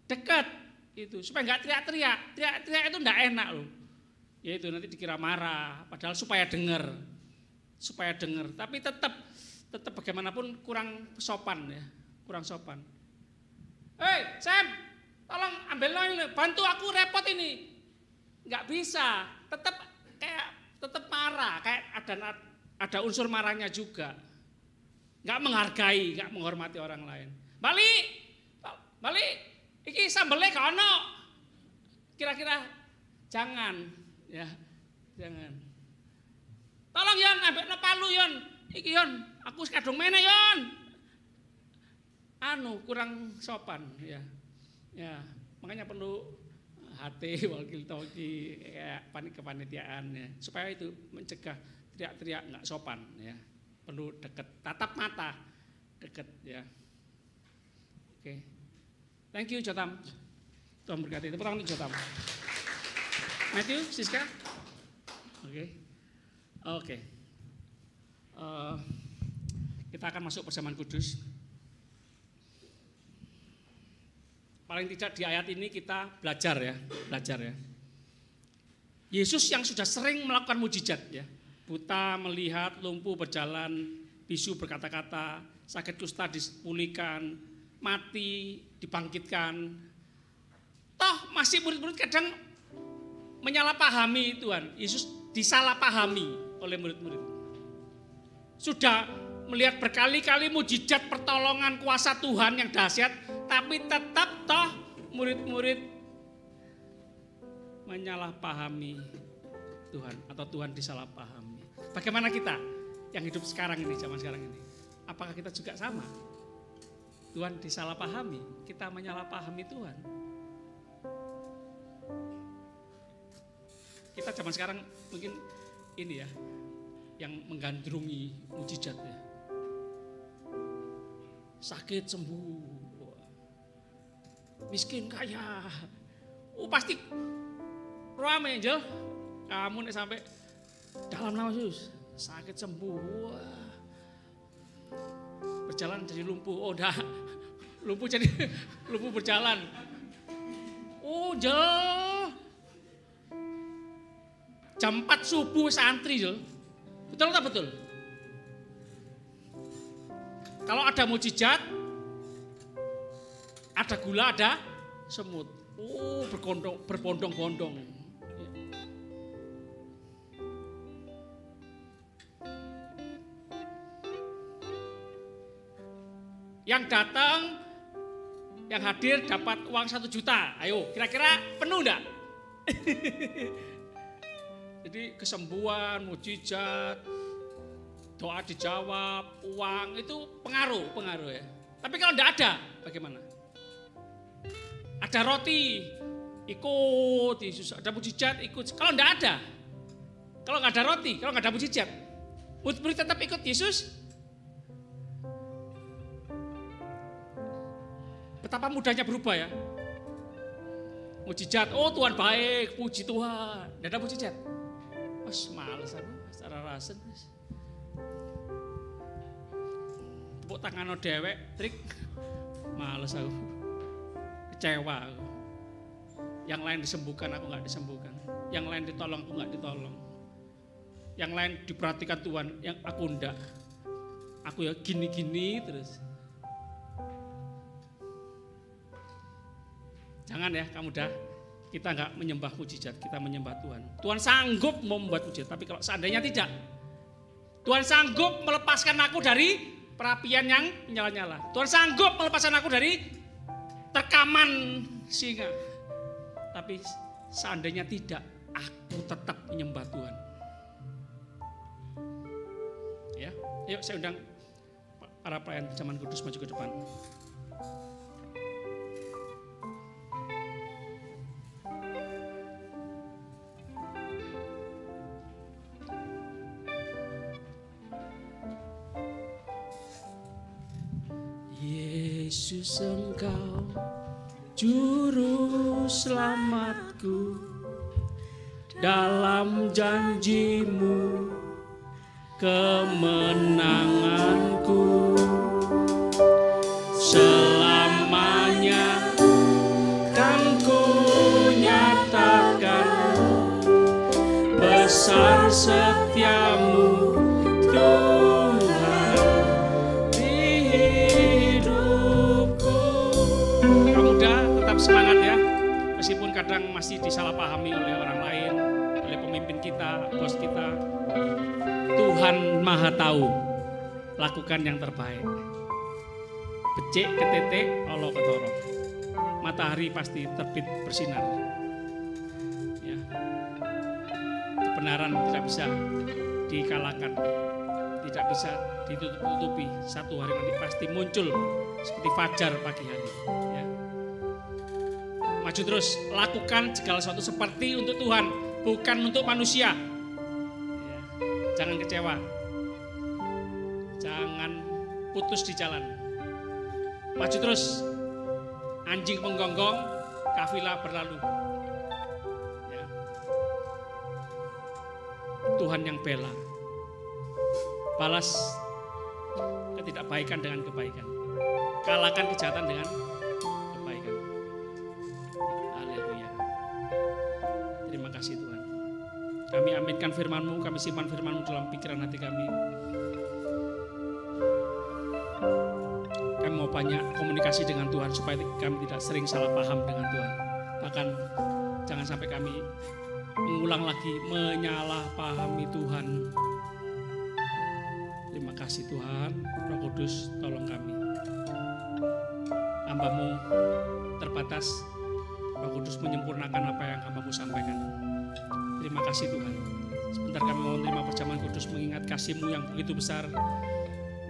dekat itu, supaya nggak teriak-teriak. Teriak-teriak itu nggak enak loh. Ya itu nanti dikira marah, padahal supaya dengar, tapi tetap bagaimanapun kurang sopan ya, kurang sopan. Hei Sam, tolong ambil ini, bantu aku repot ini, nggak bisa, tetap marah, kayak ada unsur marahnya juga, nggak menghargai, nggak menghormati orang lain. Balik, iki sambelnya kono, kira-kira jangan. Ya, jangan. Tolong Yon, ambek palu Yon. Iki Yon, aku kadung meneh Yon. Kurang sopan ya. Ya, makanya perlu hati walkie-talkie kayak kepanitiaan ya. Supaya itu mencegah teriak-teriak enggak sopan ya. Perlu dekat, tatap mata, dekat ya. Oke. Thank you Jotam. Tuhan berkati. Tepuk tangan untuk Jotam. Matthew, Siska, oke. Kita akan masuk perjamuan kudus. Paling tidak di ayat ini kita belajar ya. Yesus yang sudah sering melakukan mujizat ya, buta melihat, lumpuh berjalan, bisu berkata-kata, sakit kusta dipulihkan, mati dibangkitkan. Toh masih murid-murid kadang menyalahpahami Tuhan. Yesus disalahpahami oleh murid-murid. Sudah melihat berkali-kali mujizat pertolongan kuasa Tuhan yang dahsyat, tapi tetap toh murid-murid menyalahpahami Tuhan atau Tuhan disalahpahami. Bagaimana kita yang hidup sekarang ini, zaman sekarang ini? Apakah kita juga sama? Tuhan disalahpahami, kita menyalahpahami Tuhan. Kita zaman sekarang mungkin ini ya, yang menggandrungi mujizat ya. Sakit sembuh, miskin kaya. Pasti rame Angel. Kamu nih sampai dalam nama Yesus sakit sembuh. Wah. Berjalan jadi lumpuh. Oh lumpuh jadi lumpuh berjalan. Oh, Jel. Jam 4 subuh santri, Jel. Betul tak betul? Kalau ada mujizat, ada gula, ada semut. Oh, berbondong-bondong. Yang datang, yang hadir dapat uang 1 juta. Ayo, kira-kira penuh enggak? Jadi kesembuhan, mujizat, doa dijawab, uang itu pengaruh ya. Tapi kalau enggak ada, bagaimana? Ada roti, ikut Yesus. Ada mujizat, ikut. Kalau enggak ada, kalau enggak ada roti, kalau enggak ada mujizat, murid tetap ikut Yesus. Betapa mudahnya berubah ya. Mujizat, oh Tuhan baik, puji Tuhan. Tidak ada mujizat. Wes males aku, secara rasen. Tepuk tangan dewek, trik. Males aku. Kecewa aku. Yang lain disembuhkan, aku nggak disembuhkan. Yang lain ditolong, aku nggak ditolong. Yang lain diperhatikan Tuhan, yang aku enggak. Aku ya gini-gini terus. Jangan ya, kamu kita nggak menyembah mujizat, kita menyembah Tuhan. Tuhan sanggup membuat mujizat, tapi kalau seandainya tidak, Tuhan sanggup melepaskan aku dari perapian yang menyala-nyala. Tuhan sanggup melepaskan aku dari terkaman singa. Tapi seandainya tidak, aku tetap menyembah Tuhan. Ya, yuk saya undang para pelayan zaman kudus maju ke depan. Yesus Engkau juru selamatku, dalam janji-Mu kemenanganku, selamanya kan ku nyatakan besar setiamu Tuhan di hidupku. Pemuda tetap semangat ya, meskipun kadang masih disalahpahami oleh orang lain, oleh pemimpin kita, bos kita. Tuhan Maha Tahu, lakukan yang terbaik. Becik ketete, olo ketoro. Matahari pasti terbit bersinar. Ya. Kebenaran tidak bisa dikalahkan, tidak bisa ditutup-tutupi. Satu hari nanti pasti muncul seperti fajar pagi hari. Ya. Maju terus, lakukan segala sesuatu seperti untuk Tuhan, bukan untuk manusia. Jangan kecewa, jangan putus di jalan. Maju terus, anjing menggonggong, kafilah berlalu. Ya. Tuhan yang bela, balas ketidakbaikan dengan kebaikan, kalahkan kejahatan dengan kebaikan. Haleluya. Terima kasih Tuhan. Kami aminkan firman-Mu, kami simpan firman-Mu dalam pikiran hati kami. Kami mau banyak komunikasi dengan Tuhan supaya kami tidak sering salah paham dengan Tuhan. Bahkan jangan sampai kami mengulang lagi menyalahpahami Tuhan. Terima kasih Tuhan, Roh Kudus tolong kami. Hamba-Mu terbatas, Roh Kudus menyempurnakan apa yang hamba-Mu sampaikan. Terima kasih Tuhan. Sebentar kami mau menerima perjamuan kudus mengingat kasih-Mu yang begitu besar.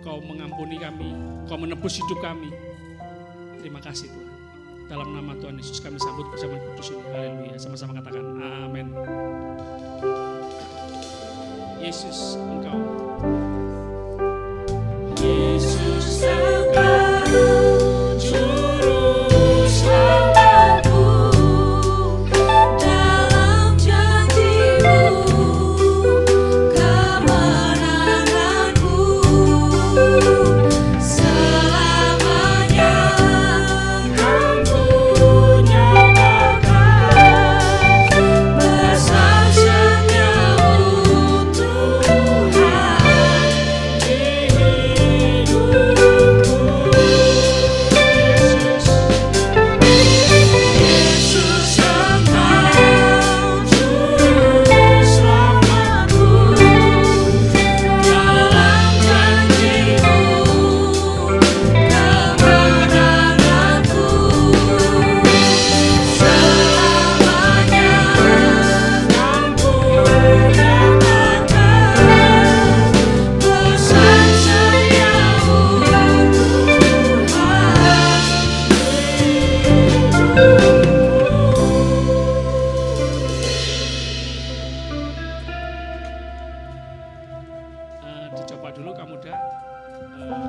Kau mengampuni kami, Kau menebus hidup kami. Terima kasih Tuhan. Dalam nama Tuhan Yesus kami sambut perjamuan kudus ini. Haleluya. Sama-sama katakan amin. Yesus Engkau. Yesus Engkau juru selamatku. Selamanya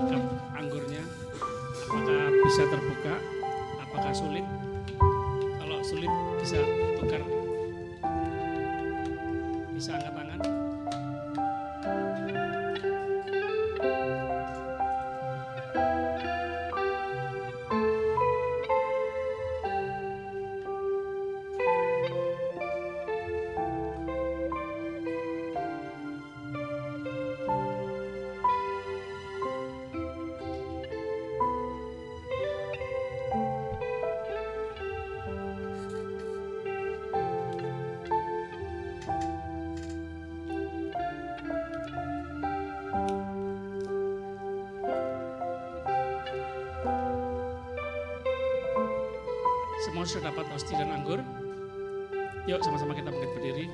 cup anggurnya. Apakah bisa terbuka? Apakah sulit? Kalau sulit bisa tukar. Bisa angkat tangan. Semua sudah dapat hosti dan anggur. Yuk sama-sama kita bangkit berdiri.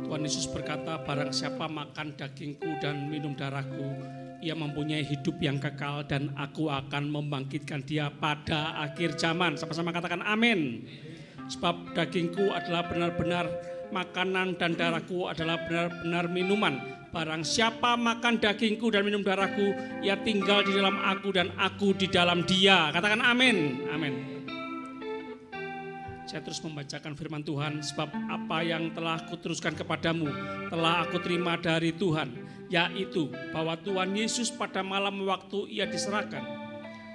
Tuhan Yesus berkata, barang siapa makan dagingku dan minum darahku, ia mempunyai hidup yang kekal dan aku akan membangkitkan dia pada akhir zaman. Sama-sama katakan amin. Sebab dagingku adalah benar-benar makanan dan darahku adalah benar-benar minuman. Barang siapa makan dagingku dan minum darahku, ia tinggal di dalam aku dan aku di dalam dia. Katakan amin. Amin. Saya terus membacakan firman Tuhan, sebab apa yang telah kuteruskan kepadamu telah aku terima dari Tuhan, yaitu bahwa Tuhan Yesus pada malam waktu ia diserahkan,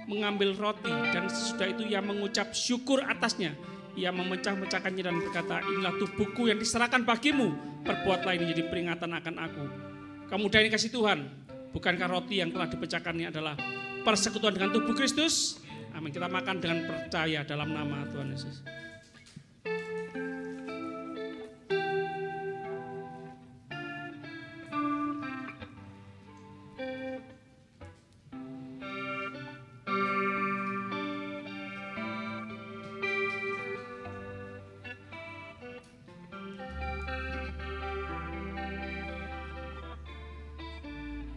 mengambil roti dan sesudah itu ia mengucap syukur atasnya. Ia memecah-mecahkannya dan berkata, inilah tubuhku yang diserahkan bagimu, perbuatlah ini jadi peringatan akan aku. Pemuda ini kasih Tuhan, bukankah roti yang telah dipecahkan ini adalah persekutuan dengan tubuh Kristus? Amin. Kita makan dengan percaya dalam nama Tuhan Yesus.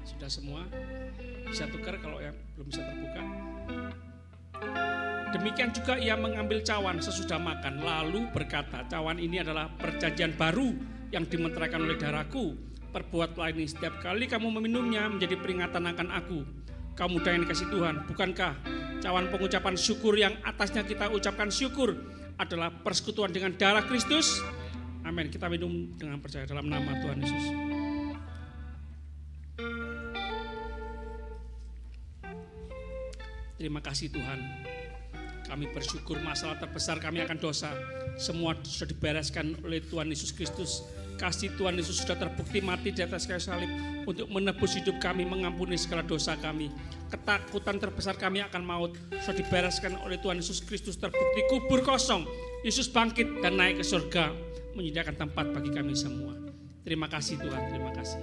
Sudah semua bisa tukar kalau yang belum bisa terbuka. Demikian juga ia mengambil cawan sesudah makan, lalu berkata, cawan ini adalah perjanjian baru yang dimeteraikan oleh darahku. Perbuatlah ini setiap kali kamu meminumnya menjadi peringatan akan aku. Kamu muda yang dikasih Tuhan, bukankah cawan pengucapan syukur yang atasnya kita ucapkan syukur adalah persekutuan dengan darah Kristus? Amin. Kita minum dengan percaya dalam nama Tuhan Yesus. Terima kasih Tuhan, kami bersyukur masalah terbesar kami akan dosa semua sudah dibereskan oleh Tuhan Yesus Kristus. Kasih Tuhan Yesus sudah terbukti mati di atas kayu salib untuk menebus hidup kami, mengampuni segala dosa kami. Ketakutan terbesar kami akan maut sudah dibereskan oleh Tuhan Yesus Kristus, terbukti kubur kosong. Yesus bangkit dan naik ke surga, menyediakan tempat bagi kami semua. Terima kasih Tuhan, terima kasih.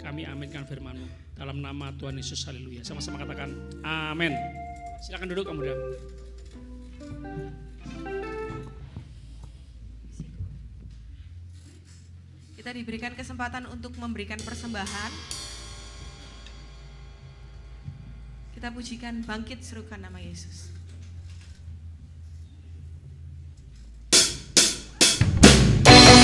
Kami aminkan firman-Mu dalam nama Tuhan Yesus. Haleluya. Sama-sama katakan amin. Silakan duduk kamu. Kita diberikan kesempatan untuk memberikan persembahan. Kita pujikan bangkit serukan nama Yesus. Bangkit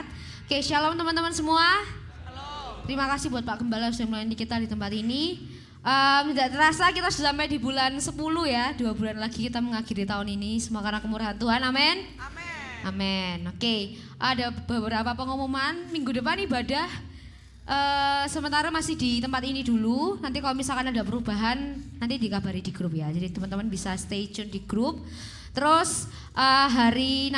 berkat. Oke, shalom teman-teman semua. Terima kasih buat Pak Gembala sudah melayani kita di tempat ini. Tidak terasa kita sudah sampai di bulan 10 ya. 2 bulan lagi kita mengakhiri tahun ini. Semua karena kemurahan Tuhan, amin. Amin. Oke, ada beberapa pengumuman. Minggu depan ibadah sementara masih di tempat ini dulu. Nanti kalau misalkan ada perubahan nanti dikabari di grup ya. Jadi teman-teman bisa stay tune di grup. Terus hari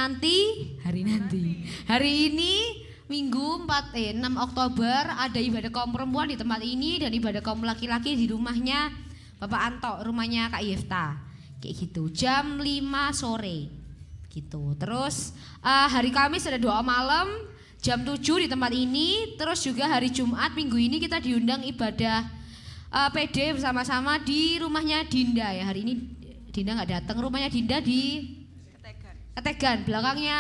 ini Minggu 6 Oktober ada ibadah kaum perempuan di tempat ini dan ibadah kaum laki-laki di rumahnya Bapak Anto, rumahnya Kak Yefta. Kayak gitu. Jam 5 sore. Gitu. Terus hari Kamis ada doa malam jam 7 di tempat ini. Terus juga hari Jumat minggu ini kita diundang ibadah PD bersama-sama di rumahnya Dinda ya. Hari ini Dinda nggak datang, rumahnya Dinda di Ketegan, belakangnya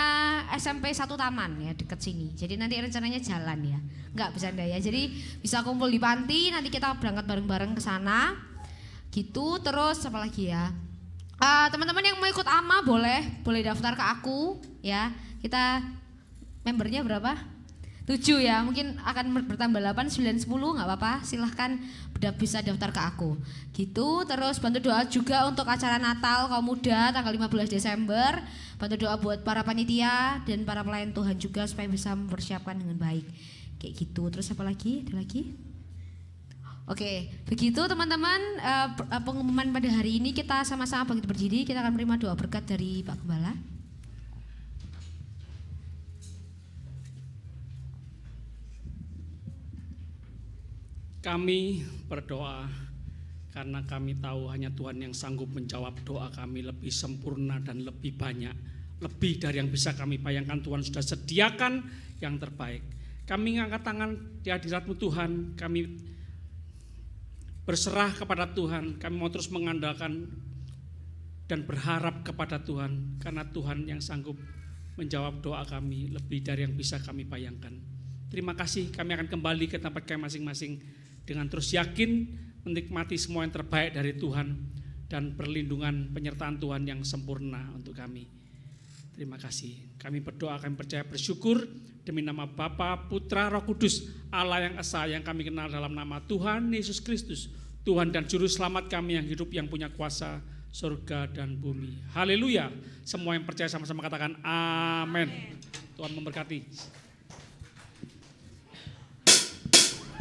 SMP 1 Taman ya, deket sini. Jadi nanti rencananya jalan ya, nggak bercanda ya. Jadi bisa kumpul di panti, nanti kita berangkat bareng-bareng ke sana. Gitu. Terus apa lagi ya? Teman-teman yang mau ikut AMA boleh daftar ke aku ya. Kita membernya berapa? 7 ya, mungkin akan bertambah 8, 9, 10 nggak apa-apa, silahkan bisa daftar ke aku gitu. Terus bantu doa juga untuk acara Natal kaum muda tanggal 15 Desember, bantu doa buat para panitia dan para pelayan Tuhan juga supaya bisa mempersiapkan dengan baik kayak gitu. Terus apa lagi? Ada lagi? Oke, begitu teman-teman pengumuman pada hari ini. Kita sama-sama bangkit berdiri, kita akan menerima doa berkat dari Pak Gembala. Kami berdoa karena kami tahu hanya Tuhan yang sanggup menjawab doa kami lebih sempurna dan lebih banyak. Lebih dari yang bisa kami bayangkan. Tuhan sudah sediakan yang terbaik. Kami ngangkat tangan di hadirat-Mu Tuhan. Kami berserah kepada Tuhan. Kami mau terus mengandalkan dan berharap kepada Tuhan. Karena Tuhan yang sanggup menjawab doa kami lebih dari yang bisa kami bayangkan. Terima kasih, kami akan kembali ke tempat kami masing-masing dengan terus yakin menikmati semua yang terbaik dari Tuhan dan perlindungan penyertaan Tuhan yang sempurna untuk kami. Terima kasih. Kami berdoa, kami percaya, bersyukur demi nama Bapa, Putra, Roh Kudus, Allah yang esa yang kami kenal dalam nama Tuhan Yesus Kristus, Tuhan dan Juru Selamat kami yang hidup, yang punya kuasa surga dan bumi. Haleluya. Semua yang percaya sama-sama katakan amin. Tuhan memberkati.